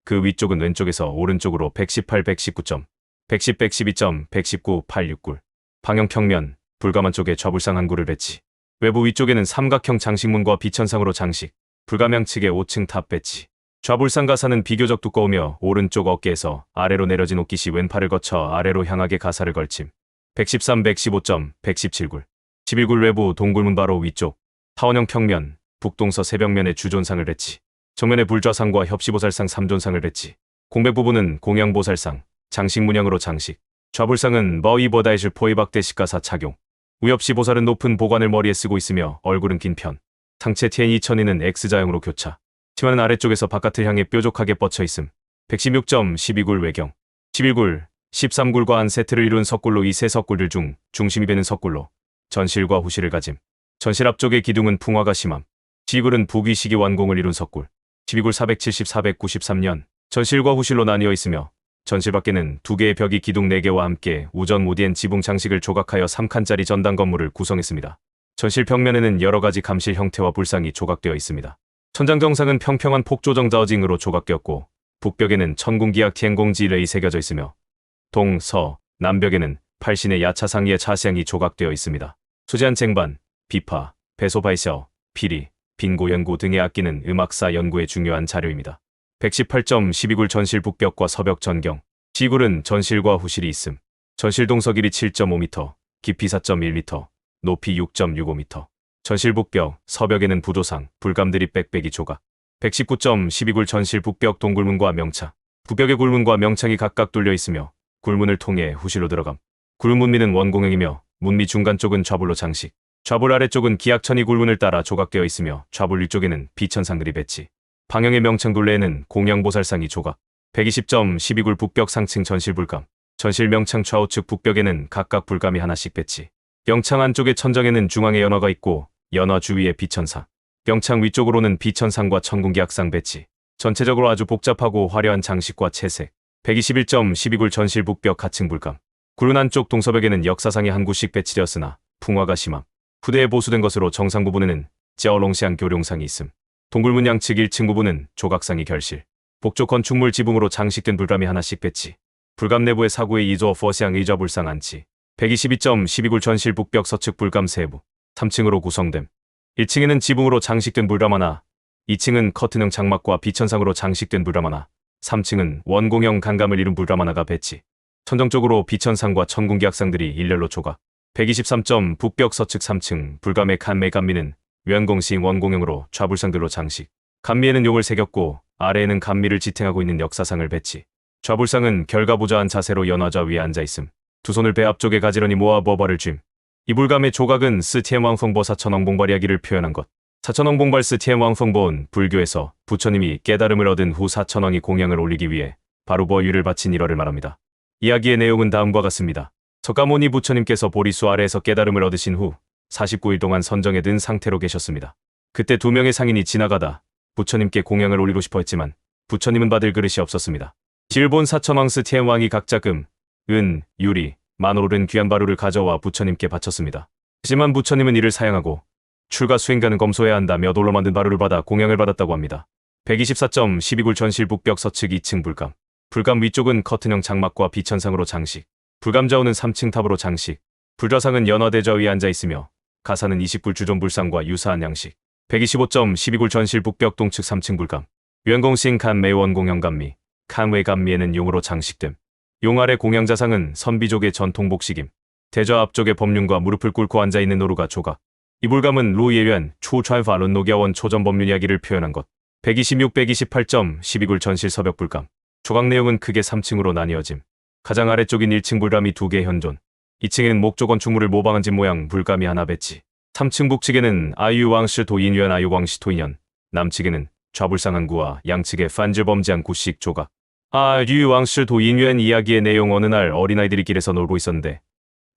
그 위쪽은 왼쪽에서 오른쪽으로 118, 119점. 110, 112점, 119, 869굴. 방형 평면, 불감 안쪽에 좌불상 한 굴을 배치. 외부 위쪽에는 삼각형 장식문과 비천상으로 장식. 불감 양측에 5층 탑 배치. 좌불상 가사는 비교적 두꺼우며 오른쪽 어깨에서 아래로 내려진 옷깃이 왼팔을 거쳐 아래로 향하게 가사를 걸침. 113, 115점, 117굴. 11굴 외부 동굴문 바로 위쪽. 타원형 평면, 북동서 세벽면에 주존상을 배치. 정면에 불좌상과 협시보살상 3존상을 배치. 공백 부분은 공양보살상, 장식 문양으로 장식. 좌불상은 머위버다이실 포이박대 식가사 착용. 우협시보살은 높은 보관을 머리에 쓰고 있으며 얼굴은 긴 편. 상체 TN 2000에는 X자형으로 교차. 치마는 아래쪽에서 바깥을 향해 뾰족하게 뻗쳐 있음. 116점 12굴 외경. 11굴, 13굴과 한 세트를 이룬 석굴로 이 세 석굴들 중 중심이 되는 석굴로 전실과 후실을 가짐. 전실 앞쪽의 기둥은 풍화가 심함. 12굴은 북위 시기 완공을 이룬 석굴. 12굴 470-493년 전실과 후실로 나뉘어 있으며 전실 밖에는 두 개의 벽이 기둥 4개와 함께 우전 무디엔 지붕 장식을 조각하여 3칸짜리 전당 건물을 구성했습니다. 전실 벽면에는 여러 가지 감실 형태와 불상이 조각되어 있습니다. 천장 정상은 평평한 폭조정 자어징으로 조각되었고 북벽에는 천궁기약 티엔공지레이 새겨져 있으며 동, 서, 남벽에는 팔신의 야차상이의 차시양이 조각되어 있습니다. 수제한 쟁반, 비파, 배소바이셔, 피리, 빙고 연구 등의 악기는 음악사 연구의 중요한 자료입니다. 118점 12굴 전실 북벽과 서벽 전경. 12굴은 전실과 후실이 있음. 전실 동서 길이 7.5m, 깊이 4.1m, 높이 6.65m. 전실 북벽, 서벽에는 부도상, 불감들이 빽빽이 조각. 119점 12굴 전실 북벽 동굴문과 명창. 북벽의 굴문과 명창이 각각 뚫려 있으며 굴문을 통해 후실로 들어감. 굴문미는 원공형이며 문미 중간 쪽은 좌불로 장식. 좌불 아래쪽은 기약천이 굴문을 따라 조각되어 있으며 좌불 위쪽에는 비천상들이 배치. 방형의 명창 둘레에는 공양보살상이 조각. 120점 12굴 북벽 상층 전실 불감. 전실 명창 좌우측 북벽에는 각각 불감이 하나씩 배치. 명창 안쪽의 천정에는 중앙에 연화가 있고 연화 주위에 비천상. 명창 위쪽으로는 비천상과 천궁기약상 배치. 전체적으로 아주 복잡하고 화려한 장식과 채색. 121점 12굴 전실 북벽 하층 불감. 굴문 안쪽 동서벽에는 역사상이 한 구씩 배치되었으나 풍화가 심함. 후대에 보수된 것으로 정상 부분에는 쩌롱시ang 교룡상이 있음. 동굴문 양측 1층 부분은 조각상이 결실. 복조 건축물 지붕으로 장식된 불감이 하나씩 배치. 불감 내부의 사구의 이조 퍼시앙 의좌 불상 안치. 122점 12굴 전실 북벽 서측 불감 세부. 3층으로 구성됨. 1층에는 지붕으로 장식된 불감 하나, 2층은 커튼형 장막과 비천상으로 장식된 불감 하나, 3층은 원공형 간감을 이룬 불감 하나가 배치. 천정 쪽으로 비천상과 천궁기약상들이 일렬로 조각. 123점 북벽 서측 3층 불감의 칸메 감미는 wen공식 원공형으로 좌불상들로 장식. 감미에는 용을 새겼고 아래에는 감미를 지탱하고 있는 역사상을 배치. 좌불상은 결과부자한 자세로 연화좌 위에 앉아있음. 두 손을 배 앞쪽에 가지런히 모아 버발을 쥘. 이 불감의 조각은 스티엠왕펑보 사천왕봉발 이야기를 표현한 것. 사천왕봉발 스티엠왕펑보는 불교에서 부처님이 깨달음을 얻은 후 사천왕이 공양을 올리기 위해 바루버유를 바친 일화를 말합니다. 이야기의 내용은 다음과 같습니다. 석가모니 부처님께서 보리수 아래에서 깨달음을 얻으신 후 49일 동안 선정에 든 상태로 계셨습니다. 그때 두 명의 상인이 지나가다 부처님께 공양을 올리고 싶어 했지만 부처님은 받을 그릇이 없었습니다. 일본 사천왕 스티엠왕이 각자 금, 은, 유리, 만으로 오른 귀한 바루를 가져와 부처님께 바쳤습니다. 하지만 부처님은 이를 사양하고 출가 수행가는 검소해야 한다며 돌로 만든 바루를 받아 공양을 받았다고 합니다. 124점 12굴 전실 북벽 서측 2층 불감. 불감 위쪽은 커튼형 장막과 비천상으로 장식. 불감 좌우는 3층 탑으로 장식. 불좌상은 연화대좌 위에 앉아있으며 가사는 20굴 주존불상과 유사한 양식. 125점 12굴 전실 북벽 동측 3층 불감. wen공식 칸메 원공형 감미. 칸웨 감미에는 용으로 장식됨. 용 아래 공양자상은 선비족의 전통복식임. 대좌 앞쪽에 법륜과 무릎을 꿇고 앉아있는 노루가 조각. 이 불감은 루예련 초찰파론 노겨원 초전법륜 이야기를 표현한 것. 126, 128점 12굴 전실 서벽 불감. 조각 내용은 크게 3층으로 나뉘어짐. 가장 아래쪽인 1층 불감이 2개 현존. 2층에는 목조 건축물을 모방한 집 모양 불감이 하나 배치. 3층 북측에는 아유왕시 도인연 아유왕시 토인연. 남측에는 좌불상 한 구와 양측에 판즈범지한 구씩 조각. 아유왕시 도인연 이야기의 내용. 어느 날 어린아이들이 길에서 놀고 있었는데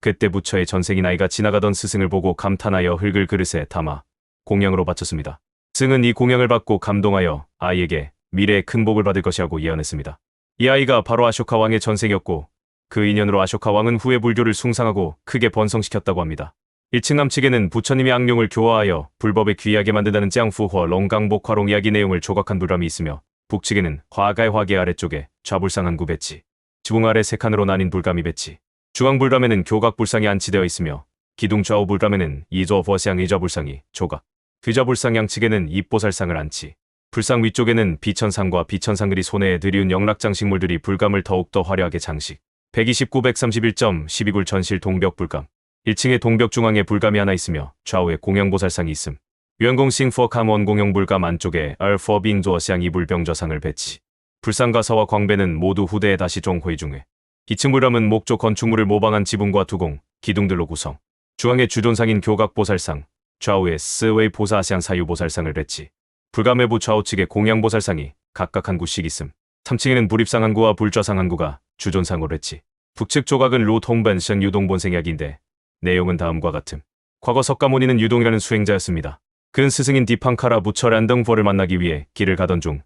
그때 부처의 전생인 아이가 지나가던 스승을 보고 감탄하여 흙을 그릇에 담아 공양으로 바쳤습니다. 스승은 이 공양을 받고 감동하여 아이에게 미래에 큰 복을 받을 것이라고 예언했습니다. 이 아이가 바로 아쇼카 왕의 전생이었고 그 인연으로 아쇼카 왕은 후에 불교를 숭상하고 크게 번성시켰다고 합니다. 1층 남측에는 부처님이 악룡을 교화하여 불법에 귀하게 만든다는 짱푸허 롱강복 화롱 이야기 내용을 조각한 불감이 있으며 북측에는 화가의 화계 아래쪽에 좌불상 한 구 배치. 지붕 아래 3칸으로 나뉜 불감이 배치. 중앙 불감에는 교각 불상이 안치되어 있으며 기둥 좌우 불감에는 이조 버시앙 의좌 불상이 조각. 의좌 불상 양측에는 입보살상을 안치. 불상 위쪽에는 비천상과 비천상들이 손에 들이운 영락장식물들이 불감을 더욱더 화려하게 장식. 129, 131점 12굴 전실 동벽 불감. 1층의 동벽 중앙에 불감이 하나 있으며 좌우에 공양보살상이 있음. wen공식 퍼캄 원공형 불감 안쪽에 얼퍼빙조어시앙 이불병저상을 배치. 불상과 서와 광배는 모두 후대에 다시 종호의 중에. 2층 불감은 목조 건축물을 모방한 지붕과 두공, 기둥들로 구성. 중앙에 주존상인 교각보살상, 좌우에 스웨이 보사시ang 사유보살상을 냈지. 불가매부 좌우측에 공양보살상이 각각 한 구씩 있음. 3층에는 불입상 한 구와 불좌상 한 구가 주존상으로 했지. 북측 조각은 로통반션 유동본생약인데 내용은 다음과 같음. 과거 석가모니는 유동이라는 수행자였습니다. 그는 스승인 디팡카라 부처 란덩보를 만나기 위해 길을 가던 중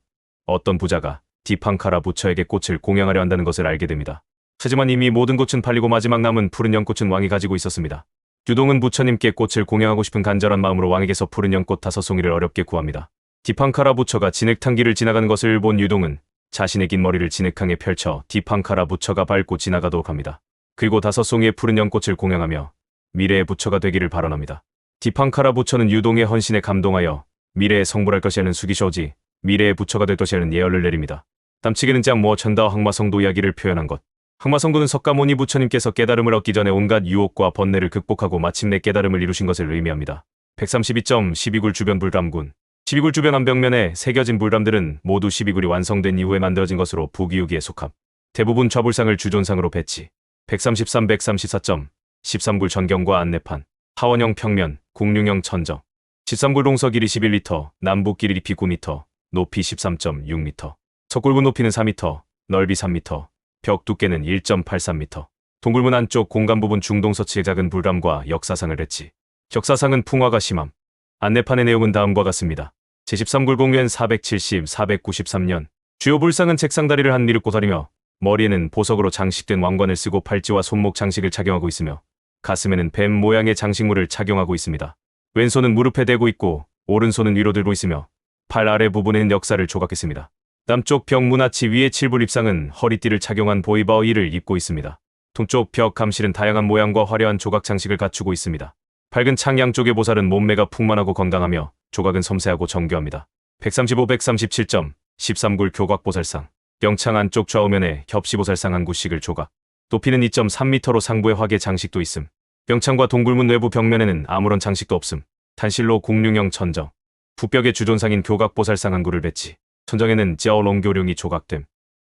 어떤 부자가 디팡카라 부처에게 꽃을 공양하려 한다는 것을 알게 됩니다. 하지만 이미 모든 꽃은 팔리고 마지막 남은 푸른 연꽃은 왕이 가지고 있었습니다. 유동은 부처님께 꽃을 공양하고 싶은 간절한 마음으로 왕에게서 푸른 연꽃 5송이를 어렵게 구합니다. 디팡카라 부처가 진흙탕길을 지나가는 것을 본 유동은 자신의 긴 머리를 진흙탕에 펼쳐 디팡카라 부처가 밟고 지나가도록 합니다. 그리고 5송이의 푸른 연꽃을 공양하며 미래의 부처가 되기를 발언합니다. 디팡카라 부처는 유동의 헌신에 감동하여 미래에 성불할 것이라는 수기쇼지, 미래의 부처가 될 것이라는 예언을 내립니다. 땀치게는 짱모 천다와 항마성도 이야기를 표현한 것. 항마성도는 석가모니 부처님께서 깨달음을 얻기 전에 온갖 유혹과 번뇌를 극복하고 마침내 깨달음을 이루신 것을 의미합니다. 132점 12굴 주변 불담군. 12굴 주변 한 벽면에 새겨진 불담들은 모두 12굴이 완성된 이후에 만들어진 것으로 부기우기에 속함. 대부분 좌불상을 주존상으로 배치. 133, 134점 13굴 전경과 안내판. 하원형 평면, 공룡형 천정. 13굴 동서 길이 11m, 남북 길이 깊이 9m, 높이 13.6m. 석굴문 높이는 4m, 넓이 3m. 벽 두께는 1.83m. 동굴문 안쪽 공간 부분 중동서치의 작은 불담과 역사상을 했지. 역사상은 풍화가 심함. 안내판의 내용은 다음과 같습니다. 제13굴 공元 470, 493년. 주요 불상은 책상 다리를 한 미륵 고사리며 머리에는 보석으로 장식된 왕관을 쓰고 팔찌와 손목 장식을 착용하고 있으며 가슴에는 뱀 모양의 장식물을 착용하고 있습니다. 왼손은 무릎에 대고 있고 오른손은 위로 들고 있으며 팔 아래 부분에는 역사를 조각했습니다. 남쪽 벽 문화치 위의 칠불 입상은 허리띠를 착용한 보이바오이를 입고 있습니다. 동쪽 벽 감실은 다양한 모양과 화려한 조각 장식을 갖추고 있습니다. 밝은 창 양쪽의 보살은 몸매가 풍만하고 건강하며 조각은 섬세하고 정교합니다. 135, 137점 13굴 교각보살상. 영창 안쪽 좌우면에 겹시보살상 한 구씩을 조각. 높이는 2.3m로 상부에 화계 장식도 있음. 영창과 동굴문 외부 벽면에는 아무런 장식도 없음. 단실로 공룡형 천정. 북벽에 주존상인 교각보살상 한 구를 배치. 천정에는 쩌롱교룡이 조각됨.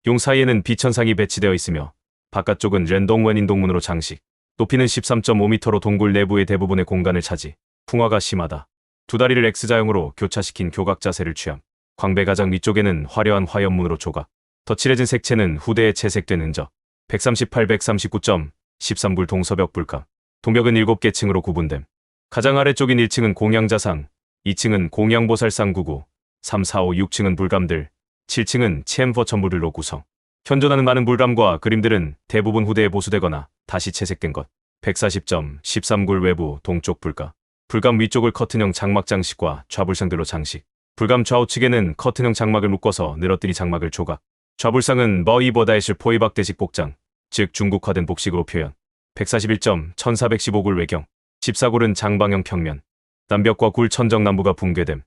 용 사이에는 비천상이 배치되어 있으며 바깥쪽은 랜동원 인동문으로 장식. 높이는 13.5m로 동굴 내부의 대부분의 공간을 차지. 풍화가 심하다. 두 다리를 X자형으로 교차시킨 교각 자세를 취함. 광배 가장 위쪽에는 화려한 화연문으로 조각. 덧칠해진 색채는 후대에 채색된 흔적. 138, 139점 13굴 동서벽 불감. 동벽은 7개 층으로 구분됨. 가장 아래쪽인 1층은 공양자상, 2층은 공양보살상 9구, 3, 4, 5, 6층은 불감들, 7층은 챔퍼 천불들로 구성. 현존하는 많은 불감과 그림들은 대부분 후대에 보수되거나 다시 채색된 것. 140점 13굴 외부 동쪽 불감. 불감 위쪽을 커튼형 장막 장식과 좌불상들로 장식. 불감 좌우측에는 커튼형 장막을 묶어서 늘어뜨리 장막을 조각. 좌불상은 머이버다이실 포이박대식 복장, 즉 중국화된 복식으로 표현. 141점 1415굴 외경. 14굴은 장방형 평면. 남벽과 굴 천정 남부가 붕괴됨.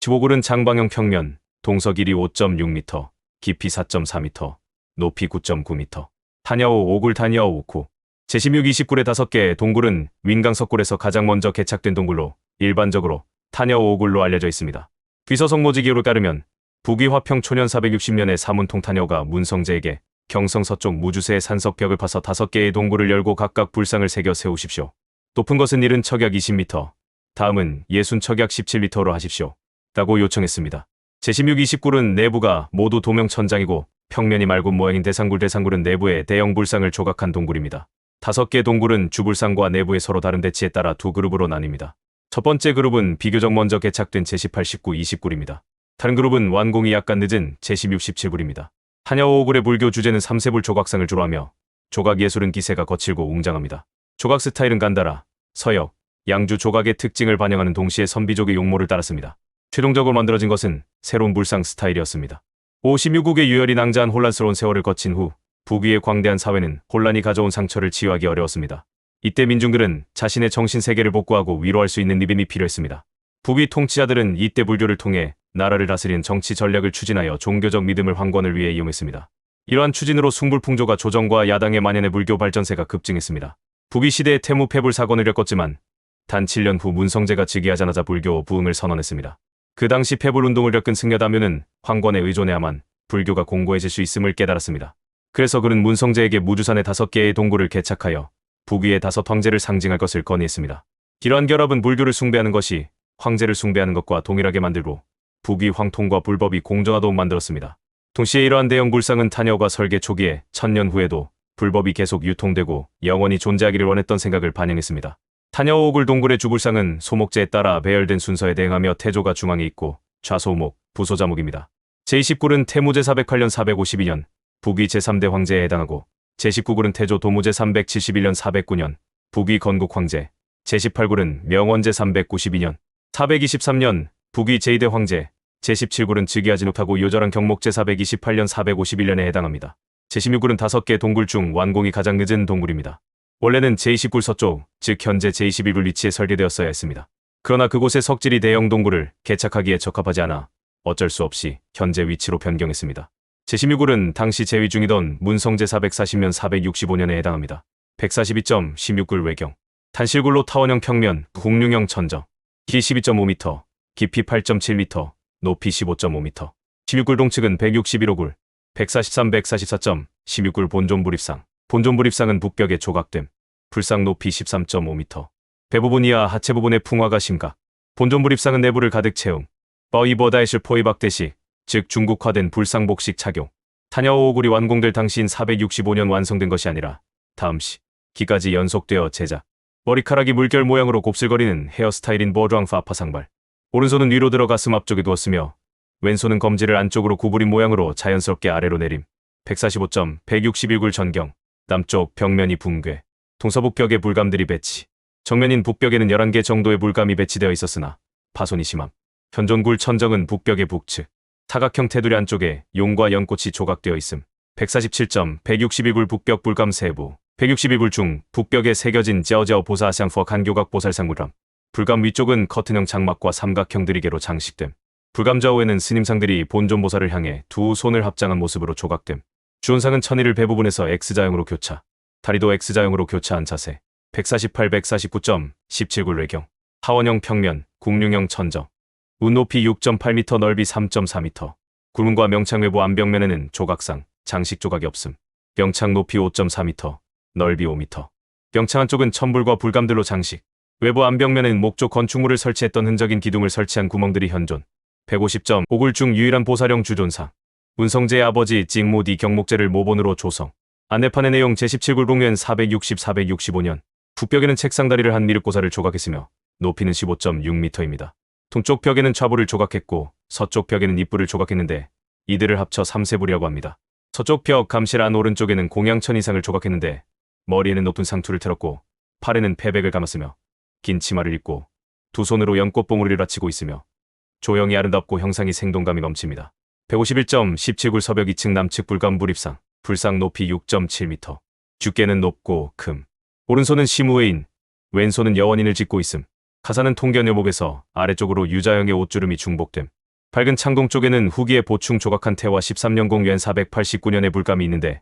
15굴은 장방형 평면. 동서 길이 5.6m, 깊이 4.4m, 높이 9.9m. 타녀오 5굴 타녀오 5구. 제16, 20굴의 5개의 동굴은 윈강석굴에서 가장 먼저 개착된 동굴로 일반적으로 타녀오 5굴로 알려져 있습니다. 귀서성모지 기호를 따르면 북위 화평 초년 460년에 사문통 타녀가 문성재에게 경성 서쪽 무주세의 산석벽을 파서 5개의 동굴을 열고 각각 불상을 새겨 세우십시오. 높은 것은 70척약 20m, 다음은 60척약 17m로 하십시오. 라고 요청했습니다. 제16, 20굴은 내부가 모두 도명천장이고 평면이 맑은 모양인 대상굴은 내부에 대형 불상을 조각한 동굴입니다. 5개 동굴은 주불상과 내부의 서로 다른 대치에 따라 두 그룹으로 나뉩니다. 첫 번째 그룹은 비교적 먼저 개착된 제18, 19, 20굴입니다. 다른 그룹은 완공이 약간 늦은 제16, 17굴입니다. 타녀오굴의 불교 주제는 3세불 조각상을 주로 하며 조각 예술은 기세가 거칠고 웅장합니다. 조각 스타일은 간다라, 서역, 양주 조각의 특징을 반영하는 동시에 선비족의 용모를 따랐습니다. 최종적으로 만들어진 것은 새로운 불상 스타일이었습니다. 56국의 유혈이 낭자한 혼란스러운 세월을 거친 후 북위의 광대한 사회는 혼란이 가져온 상처를 치유하기 어려웠습니다. 이때 민중들은 자신의 정신세계를 복구하고 위로할 수 있는 리듬이 필요했습니다. 북위 통치자들은 이때 불교를 통해 나라를 다스리는 정치 전략을 추진하여 종교적 믿음을 황권을 위해 이용했습니다. 이러한 추진으로 숭불풍조가 조정과 야당의 만연해 불교 발전세가 급증했습니다. 북위 시대의 태무 패불 사건을 겪었지만 단 7년 후 문성재가 즉위하자마자 불교 부흥을 선언했습니다. 그 당시 패불운동을 겪은 승려다묘는 황권에 의존해야만 불교가 공고해질 수 있음을 깨달았습니다. 그래서 그는 문성재에게 무주산의 5개의 동굴을 개착하여 북위의 5 황제를 상징할 것을 건의했습니다. 이러한 결합은 불교를 숭배하는 것이 황제를 숭배하는 것과 동일하게 만들고 북위 황통과 불법이 공존하도록 만들었습니다. 동시에 이러한 대형 불상은 타녀가 설계 초기에 1000년 후에도 불법이 계속 유통되고 영원히 존재하기를 원했던 생각을 반영했습니다. 타녀 오굴 동굴의 주불상은 소목제에 따라 배열된 순서에 대응하며 태조가 중앙에 있고 좌소목, 부소자목입니다. 제29굴은 태무제 408년 452년 북위 제3대 황제에 해당하고 제19굴은 태조 도무제 371년 409년 북위 건국 황제, 제18굴은 명원제 392년 423년 북위 제2대 황제, 제17굴은 즉위하지 못하고 요절한 경목제 428년 451년에 해당합니다. 제16굴은 5개 동굴 중 완공이 가장 늦은 동굴입니다. 원래는 제20굴 서쪽, 즉 현재 제21굴 위치에 설계되었어야 했습니다. 그러나 그곳의 석질이 대형 동굴을 개착하기에 적합하지 않아 어쩔 수 없이 현재 위치로 변경했습니다. 제16굴은 당시 재위 중이던 문성제 440년 465년에 해당합니다. 142.16굴 외경 단실굴로 타원형 평면, 국룡형 천정 키 12.5m, 깊이 8.7m, 높이 15.5m 16굴 동측은 161호굴 143-144.16굴 본존불입상 본존불입상은 북벽에 조각됨 불상 높이 13.5m 배부분 이하 하체 부분의 풍화가 심각 본존불입상은 내부를 가득 채움 버이버다이실 포이박대식 즉 중국화된 불상복식 착용 타녀 오굴이 완공될 당시인 465년 완성된 것이 아니라 다음시 기까지 연속되어 제작 머리카락이 물결 모양으로 곱슬거리는 헤어스타일인 버드왕 파파상발 오른손은 위로 들어 가슴 앞쪽에 두었으며 왼손은 검지를 안쪽으로 구부린 모양으로 자연스럽게 아래로 내림 145.161굴 전경 남쪽 벽면이 붕괴 동서북벽에 불감들이 배치 정면인 북벽에는 11개 정도의 불감이 배치되어 있었으나 파손이 심함 현존굴 천정은 북벽의 북측 사각형 테두리 안쪽에 용과 연꽃이 조각되어 있음 147.162굴 북벽 불감 세부 162굴 중 북벽에 새겨진 쩌저어 보사상포 간교각 보살상굴감 불감 위쪽은 커튼형 장막과 삼각형 드리개로 장식됨 불감 좌우에는 스님상들이 본존보살을 향해 두 손을 합장한 모습으로 조각됨 주원상은 천일을 배부분에서 X자형으로 교차 다리도 X자형으로 교차한 자세 148-149.17굴 외경 하원형 평면 국룡형 천정 운높이 6.8m 넓이 3.4m 굴문과 명창 외부 안벽면에는 조각상 장식 조각이 없음 명창 높이 5.4m 넓이 5m 명창 안쪽은 천불과 불감들로 장식 외부 안벽면에는 목조 건축물을 설치했던 흔적인 기둥을 설치한 구멍들이 현존 150.5굴 중 유일한 보살형 주존상 문성제의 아버지 찍모디 경목제를 모본으로 조성 안내판의 내용 제17굴 봉면 460-465년 북벽에는 책상 다리를 한 미륵고사를 조각했으며 높이는 15.6m입니다. 동쪽 벽에는 좌불을 조각했고 서쪽 벽에는 입불을 조각했는데 이들을 합쳐 3세불이라고 합니다. 서쪽 벽 감실 안 오른쪽에는 공양천 이상을 조각했는데 머리에는 높은 상투를 틀었고 팔에는 패백을 감았으며 긴 치마를 입고 두 손으로 연꽃봉우리를 받치고 있으며 조형이 아름답고 형상이 생동감이 넘칩니다. 151.17굴 서벽 2층 남측 불감 불입상 불상 높이 6.7m 주께는 높고 금 오른손은 시무회인 왼손은 여원인을 짓고 있음 가사는 통견여목에서 아래쪽으로 유자형의 옷주름이 중복됨 밝은 창동 쪽에는 후기에 보충 조각한 태와 13년 공元 489년의 불감이 있는데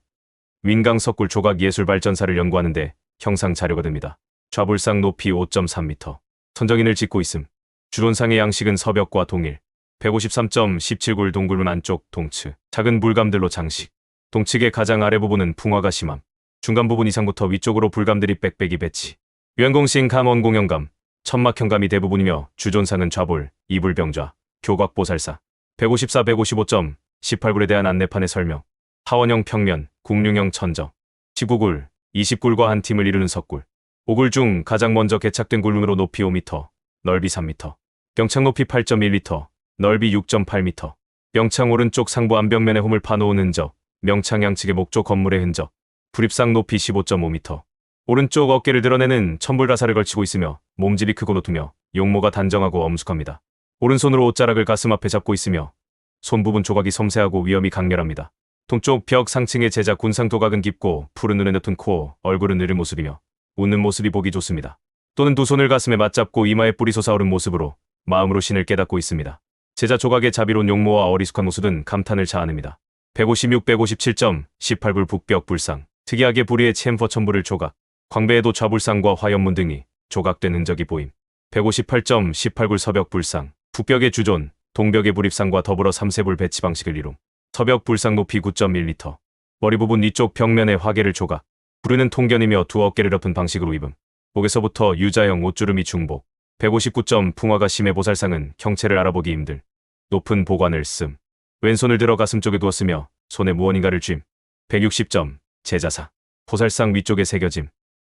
윈강석굴 조각예술발전사를 연구하는데 형상 자료가 됩니다. 좌불상 높이 5.3m 선정인을 짓고 있음 주론상의 양식은 서벽과 동일 153.17굴 동굴문 안쪽 동측 작은 불감들로 장식 동측의 가장 아래 부분은 풍화가 심함 중간 부분 이상부터 위쪽으로 불감들이 빽빽이 배치 유한공신 감원공영감 천막형감이 대부분이며 주존상은 좌불, 이불병좌, 교각보살사 154-155.18굴에 대한 안내판의 설명 하원형 평면, 국룡형 천정 19굴, 20굴과 한 팀을 이루는 석굴 5굴 중 가장 먼저 개착된 굴문으로 높이 5m, 넓이 3m 병창 높이 8.1m, 넓이 6.8m 명창 오른쪽 상부 안벽면에 홈을 파놓은 흔적 명창 양측의 목조 건물의 흔적 불입상 높이 15.5m 오른쪽 어깨를 드러내는 천불가사를 걸치고 있으며 몸집이 크고 높으며 용모가 단정하고 엄숙합니다. 오른손으로 옷자락을 가슴 앞에 잡고 있으며 손 부분 조각이 섬세하고 위엄이 강렬합니다. 동쪽 벽 상층의 제자 군상 도각은 깊고 푸른 눈에 넣은 코, 얼굴은 느린 모습이며 웃는 모습이 보기 좋습니다. 또는 두 손을 가슴에 맞잡고 이마에 뿔이 솟아오른 모습으로 마음으로 신을 깨닫고 있습니다. 제자 조각의 자비로운 용모와 어리숙한 모습은 감탄을 자아냅니다. 156-157.18굴 북벽 불상 특이하게 부리의 챔퍼 천불을 조각 광배에도 좌불상과 화연문 등이 조각된 흔적이 보임 158.18굴 서벽 불상 북벽의 주존 동벽의 불입상과 더불어 3세불 배치 방식을 이룸 서벽 불상 높이 9.1m 머리 부분 위쪽 벽면에 화계를 조각 부르는 통견이며 두 어깨를 엎은 방식으로 입음 목에서부터 유자형 옷주름이 중복. 159점 풍화가 심해 보살상은 형체를 알아보기 힘들. 높은 보관을 씀. 왼손을 들어 가슴 쪽에 두었으며 손에 무언인가를 쥘. 160점 제자사. 보살상 위쪽에 새겨짐.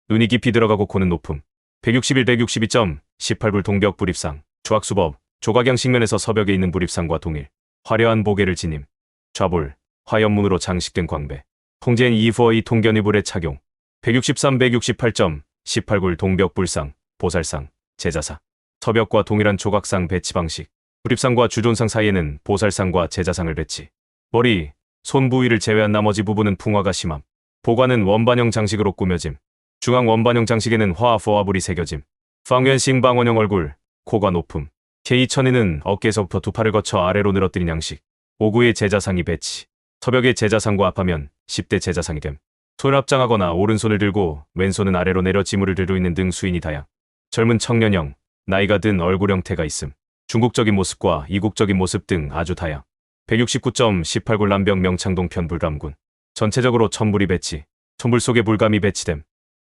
눈이 깊이 들어가고 코는 높음. 162점 18불 동벽 불입상. 조학수법. 조각양식면에서 서벽에 있는 불입상과 동일. 화려한 보계를 지님. 좌볼. 화연문으로 장식된 광배. 통제인 이후어이 통견이불의 착용. 168점 18굴 동벽 불상. 보살상. 제자사. 서벽과 동일한 조각상 배치 방식. 불입상과 주존상 사이에는 보살상과 제자상을 배치. 머리, 손 부위를 제외한 나머지 부분은 풍화가 심함. 보관은 원반형 장식으로 꾸며짐. 중앙 원반형 장식에는 화포화불이 새겨짐. 방圆싱 방원형 얼굴, 코가 높음. 제2천에는 어깨에서부터 두 팔을 거쳐 아래로 늘어뜨린 양식. 5구의 제자상이 배치. 서벽의 제자상과 합하면 10대 제자상이 됨. 손을 합장하거나 오른손을 들고 왼손은 아래로 내려 지물을 들고 있는 등 수인이 다양. 젊은 청년형, 나이가 든 얼굴 형태가 있음. 중국적인 모습과 이국적인 모습 등 아주 다양. 169점 18굴 남병 명창동편 불감군. 전체적으로 천불이 배치. 천불 속에 불감이 배치됨.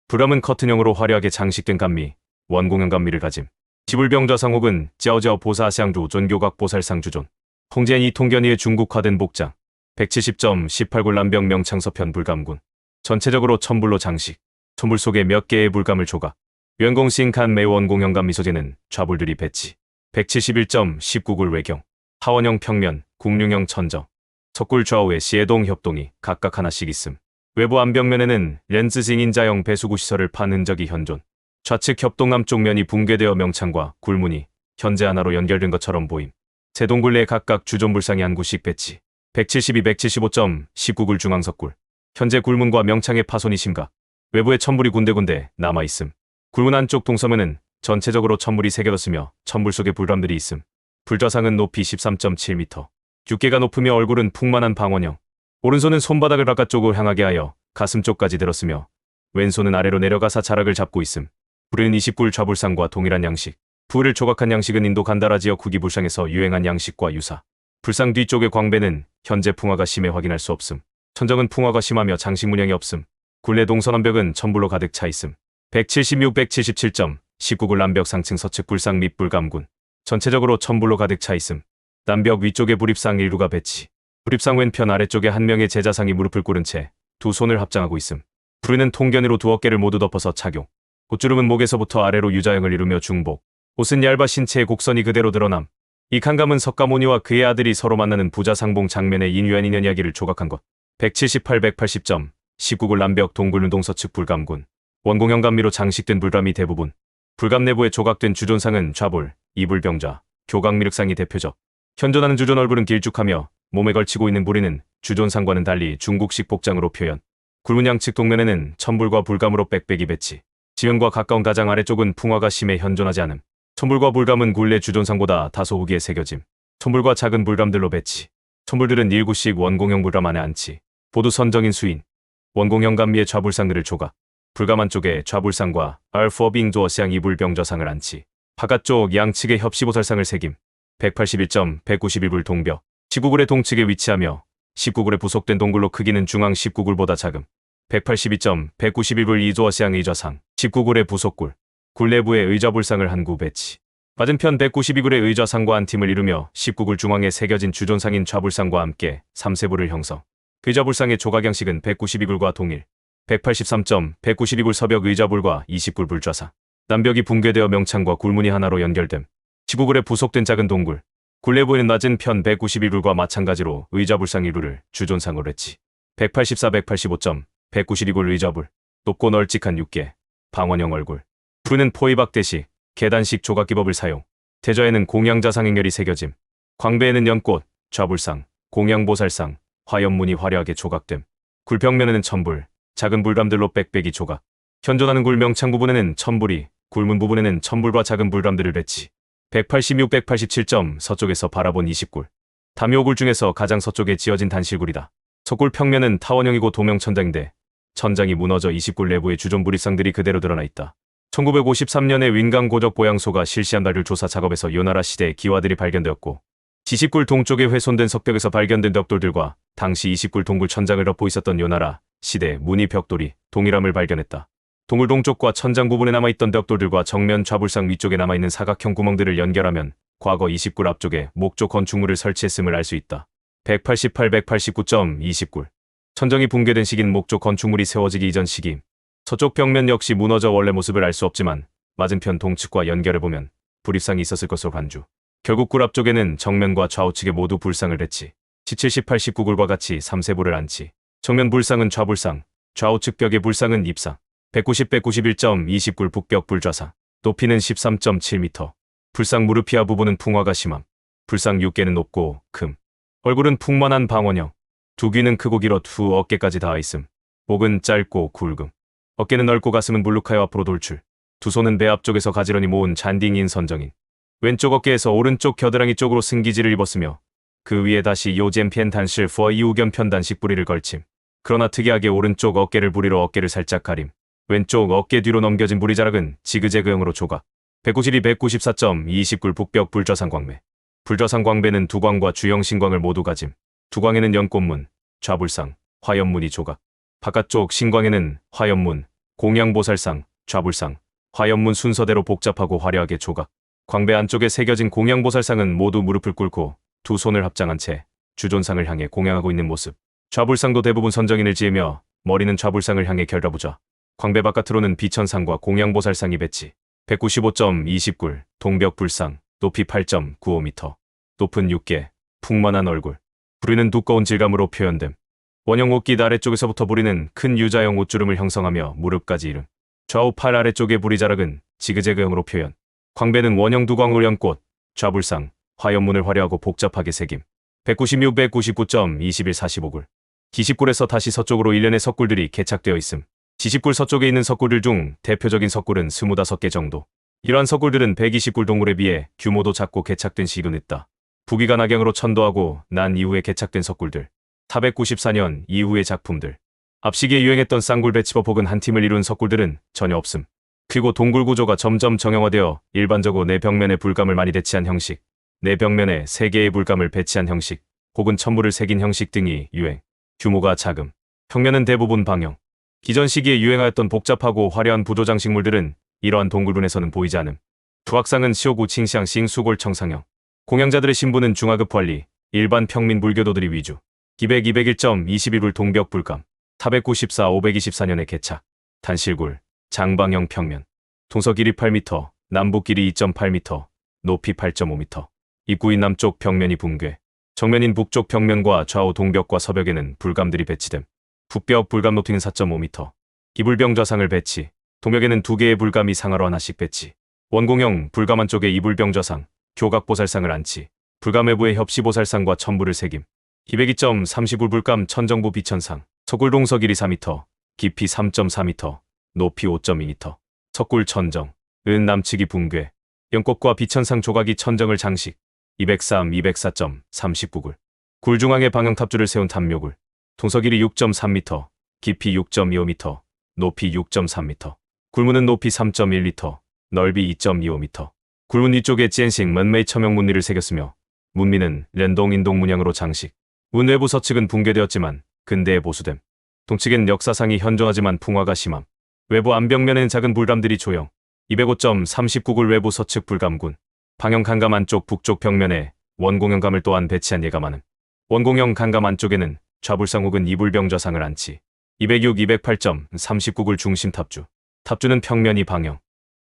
불감은 커튼형으로 화려하게 장식된 감미, 원공형 감미를 가짐. 지불병좌상 혹은 쩌저 보사상주 존교각 보살상 주존. 통제인 이통견이의 중국화된 복장. 170점 18굴 남병 명창서편 불감군. 전체적으로 천불로 장식. 천불 속에 몇 개의 불감을 조각. 연공싱칸 매원공형감 미소재는 좌불들이 배치. 171점 19굴 외경. 타원형 평면, 국룡형 천정. 석굴 좌우에 시해동 협동이 각각 하나씩 있음. 외부 안벽면에는 렌즈징 인자형 배수구 시설을 판 흔적이 현존. 좌측 협동암 쪽면이 붕괴되어 명창과 굴문이 현재 하나로 연결된 것처럼 보임. 세 동굴 내에 각각 주존불상이 한 구씩 배치. 175점 19굴 중앙석굴. 현재 굴문과 명창의 파손이 심각. 외부에 천불이 군데군데 남아있음. 굴문 안쪽 동서면은 전체적으로 천불이 새겨졌으며 천불 속에 불감들이 있음. 불좌상은 높이 13.7m. 두께가 높으며 얼굴은 풍만한 방원형. 오른손은 손바닥을 바깥쪽으로 향하게 하여 가슴 쪽까지 들었으며 왼손은 아래로 내려가사 자락을 잡고 있음. 불은 20굴 좌불상과 동일한 양식. 불을 조각한 양식은 인도 간다라지어 구기불상에서 유행한 양식과 유사. 불상 뒤쪽의 광배는 현재 풍화가 심해 확인할 수 없음. 천정은 풍화가 심하며 장식 문양이 없음. 굴내 동서남벽은 천불로 가득 차 있음. 177점 19굴 남벽 상층 서측 불상 및 불감군. 전체적으로 천불로 가득 차 있음. 남벽 위쪽에 불입상 일루가 배치. 불입상 왼편 아래쪽에 한 명의 제자상이 무릎을 꿇은 채 두 손을 합장하고 있음. 불은 통견으로 두 어깨를 모두 덮어서 착용. 옷주름은 목에서부터 아래로 유자형을 이루며 중복. 옷은 얇아 신체의 곡선이 그대로 드러남. 이 칸감은 석가모니와 그의 아들이 서로 만나는 부자상봉 장면의 인유한 인연 이야기를 조각한 것. 180점 19굴 남벽 동굴운동 서측 불감군. 원공형 감미로 장식된 불감이 대부분. 불감 내부에 조각된 주존상은 좌볼, 이불병좌, 교각미륵상이 대표적. 현존하는 주존 얼굴은 길쭉하며 몸에 걸치고 있는 부리는 주존상과는 달리 중국식 복장으로 표현. 굴문 양측 동면에는 천불과 불감으로 빽빽이 배치. 지면과 가까운 가장 아래쪽은 풍화가 심해 현존하지 않음. 천불과 불감은 굴내 주존상보다 다소 후기에 새겨짐. 천불과 작은 불감들로 배치. 천불들은 일구씩 원공형 불감 안에 안치. 보두 선정인 수인. 원공형 감미의 좌불상들을 조각. 불감 안쪽에 좌불상과 얼포빙조어시앙 이불병좌상을 안치. 바깥쪽 양측에 협시보살상을 새김. 181점 191불 동벽. 19굴의 동측에 위치하며 19굴에 부속된 동굴로 크기는 중앙 19굴보다 작음. 182점 191불 이조어시앙 의좌상. 19굴의 부속굴. 굴 내부에 의좌불상을 한 구 배치. 맞은편 192굴의 의좌상과 한 팀을 이루며 19굴 중앙에 새겨진 주존상인 좌불상과 함께 3세부를 형성. 의좌불상의 조각 양식은 192굴과 동일. 183점 192굴 서벽 의좌불과 20굴 불좌상. 남벽이 붕괴되어 명창과 굴문이 하나로 연결됨. 19굴에 부속된 작은 동굴. 굴 내부에는 낮은 편 192굴과 마찬가지로 의좌불상 일루를 주존상으로 했지. 185점 192굴 의좌불. 높고 널찍한 육계. 방원형 얼굴. 불은 포위박대식, 계단식 조각기법을 사용. 대저에는 공양자상 행렬이 새겨짐. 광배에는 연꽃, 좌불상, 공양보살상, 화연문이 화려하게 조각됨. 굴벽면에는 천불, 작은 불감들로 빽빽이 조각. 현존하는 굴 명창 부분에는 천불이, 굴문 부분에는 천불과 작은 불감들을 배치. 187점 서쪽에서 바라본 20굴. 다묘굴 중에서 가장 서쪽에 지어진 단실굴이다. 석굴 평면은 타원형이고 도명천장인데 천장이 무너져 20굴 내부의 주존 불입상들이 그대로 드러나 있다. 1953년에 윈강 고적 보양소가 실시한 발굴 조사 작업에서 요나라 시대의 기와들이 발견되었고 20굴 동쪽에 훼손된 석벽에서 발견된 벽돌들과 당시 20굴 동굴 천장을 덮고 있었던 요나라 시대 무늬 벽돌이 동일함을 발견했다. 동굴 동쪽과 천장 부분에 남아있던 벽돌들과 정면 좌불상 위쪽에 남아있는 사각형 구멍들을 연결하면 과거 29굴 앞쪽에 목조 건축물을 설치했음을 알 수 있다. 188-189.20굴. 천정이 붕괴된 시기는 목조 건축물이 세워지기 이전 시기임. 서쪽 벽면 역시 무너져 원래 모습을 알 수 없지만 맞은편 동측과 연결해보면 불입상이 있었을 것으로 간주. 결국 굴 앞쪽에는 정면과 좌우측에 모두 불상을 배치. 17, 18, 19굴과 같이 3세부를 안치. 정면 불상은 좌불상, 좌우측 벽의 불상은 입상. 190, 191.20굴 북벽 불좌상. 높이는 13.7m. 불상 무릎 이하 부분은 풍화가 심함. 불상 6개는 높고 금. 얼굴은 풍만한 방원형. 두 귀는 크고 길어 두 어깨까지 닿아 있음. 목은 짧고 굵음. 어깨는 넓고 가슴은 물룩하여 앞으로 돌출. 두 손은 배 앞쪽에서 가지런히 모은 잔딩인 선정인. 왼쪽 어깨에서 오른쪽 겨드랑이 쪽으로 승기지를 입었으며 그 위에 다시 요젠피엔 단실 푸어 이우견 편단식 부리를 걸침. 그러나 특이하게 오른쪽 어깨를 부리로 어깨를 살짝 가림. 왼쪽 어깨 뒤로 넘겨진 부리자락은 지그재그형으로 조각. 192, 194.20굴 북벽 불좌상 광배. 불좌상 광배는 두광과 주형 신광을 모두 가짐. 두광에는 연꽃문, 좌불상, 화연문이 조각. 바깥쪽 신광에는 화연문, 공양보살상, 좌불상, 화연문 순서대로 복잡하고 화려하게 조각. 광배 안쪽에 새겨진 공양보살상은 모두 무릎을 꿇고 두 손을 합장한 채 주존상을 향해 공양하고 있는 모습. 좌불상도 대부분 선정인을 지으며 머리는 좌불상을 향해 결라부좌. 광배 바깥으로는 비천상과 공양보살상이 배치. 195.20굴, 동벽불상, 높이 8.95m. 높은 6개, 풍만한 얼굴. 부리는 두꺼운 질감으로 표현됨. 원형 옷깃 아래쪽에서부터 부리는 큰 U자형 옷주름을 형성하며 무릎까지 이름. 좌우 팔 아래쪽의 부리자락은 지그재그형으로 표현. 광배는 원형 두광으로 연꽃, 좌불상, 화연문을 화려하고 복잡하게 새김. 196, 199.21, 45굴. 기십굴에서 다시 서쪽으로 일련의 석굴들이 개착되어 있음. 지십굴 서쪽에 있는 석굴들 중 대표적인 석굴은 25개 정도. 이러한 석굴들은 120굴 동굴에 비해 규모도 작고 개착된 시기도 늦다. 북위가 낙양으로 천도하고 난 이후에 개착된 석굴들. 494년 이후의 작품들. 앞시기에 유행했던 쌍굴 배치법 혹은 한 팀을 이룬 석굴들은 전혀 없음. 그리고 동굴 구조가 점점 정형화되어 일반적으로 네 벽면에 불감을 많이 배치한 형식, 네 벽면에 3개의 불감을 배치한 형식, 혹은 천물을 새긴 형식 등이 유행. 규모가 작음. 평면은 대부분 방형. 기전 시기에 유행하였던 복잡하고 화려한 부조장식물들은 이러한 동굴군에서는 보이지 않음. 투악상은 시오구 칭시앙싱 수골 청상형. 공양자들의 신부는 중하급 관리, 일반 평민 불교도들이 위주. 기백 201.21굴 동벽 불감. 494, 524년에 개착. 단실굴, 장방형 평면. 동서 길이 8m, 남북 길이 2.8m, 높이 8.5m. 입구인 남쪽 벽면이 붕괴. 정면인 북쪽 벽면과 좌우 동벽과 서벽에는 불감들이 배치됨. 북벽 불감 높이는 4.5m. 이불병좌상을 배치. 동벽에는 2개의 불감이 상하로 하나씩 배치. 원공형 불감 안쪽에 이불병좌상, 교각보살상을 안치. 불감 외부에 협시보살상과 천부를 새김. 202.30굴 불감 천정부 비천상. 석굴 동서 길이 4m, 깊이 3.4m, 높이 5.2m. 석굴 천정. 은 남측이 붕괴. 연꽃과 비천상 조각이 천정을 장식. 203, 204.39굴. 굴 중앙에 방형탑주를 세운 탑묘굴. 동서 길이 6.3m, 깊이 6.25m, 높이 6.3m. 굴문은 높이 3.1m, 넓이 2.25m. 굴문 위쪽에 젠식 먼메이 처명 문리를 새겼으며 문미는 련동 인동 문양으로 장식. 문 외부 서측은 붕괴되었지만 근대에 보수됨. 동측엔 역사상이 현존하지만 풍화가 심함. 외부 안벽면에는 작은 불감들이 조형. 205.39굴 외부 서측 불감군. 방형 간감 안쪽 북쪽 벽면에 원공형 감을 또한 배치한 예가 많음. 원공형 간감 안쪽에는 좌불상 혹은 이불병좌상을 안치. 206, 208.39굴 중심 탑주. 탑주는 평면이 방형.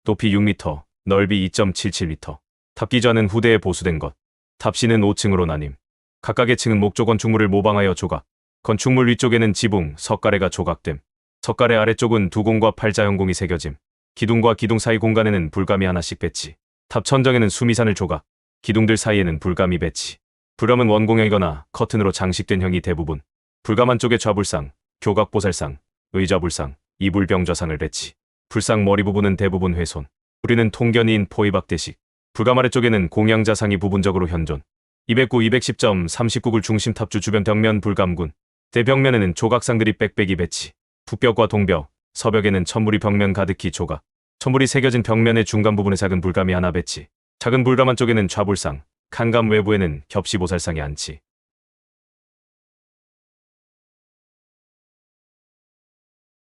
높이 6m, 넓이 2.77m. 탑기좌는 후대에 보수된 것. 탑시는 5층으로 나님. 각각의 층은 목조 건축물을 모방하여 조각. 건축물 위쪽에는 지붕, 석가래가 조각됨. 석가래 아래쪽은 두공과 팔자형공이 새겨짐. 기둥과 기둥 사이 공간에는 불감이 하나씩 배치. 탑 천정에는 수미산을 조각. 기둥들 사이에는 불감이 배치. 불감은 원공형이거나 커튼으로 장식된 형이 대부분. 불감 안쪽에 좌불상, 교각보살상, 의좌불상, 이불병좌상을 배치. 불상 머리 부분은 대부분 훼손. 부리는 통견이인 포이박대식. 불감 아래쪽에는 공양자상이 부분적으로 현존. 209, 210.39굴 중심 탑주 주변 벽면 불감군. 대벽면에는 조각상들이 빽빽이 배치. 북벽과 동벽, 서벽에는 천물이 벽면 가득히 조각. 천물이 새겨진 벽면의 중간 부분에 작은 불감이 하나 배치. 작은 불감 안쪽에는 좌불상, 칸감 외부에는 겹시보살상이 안치.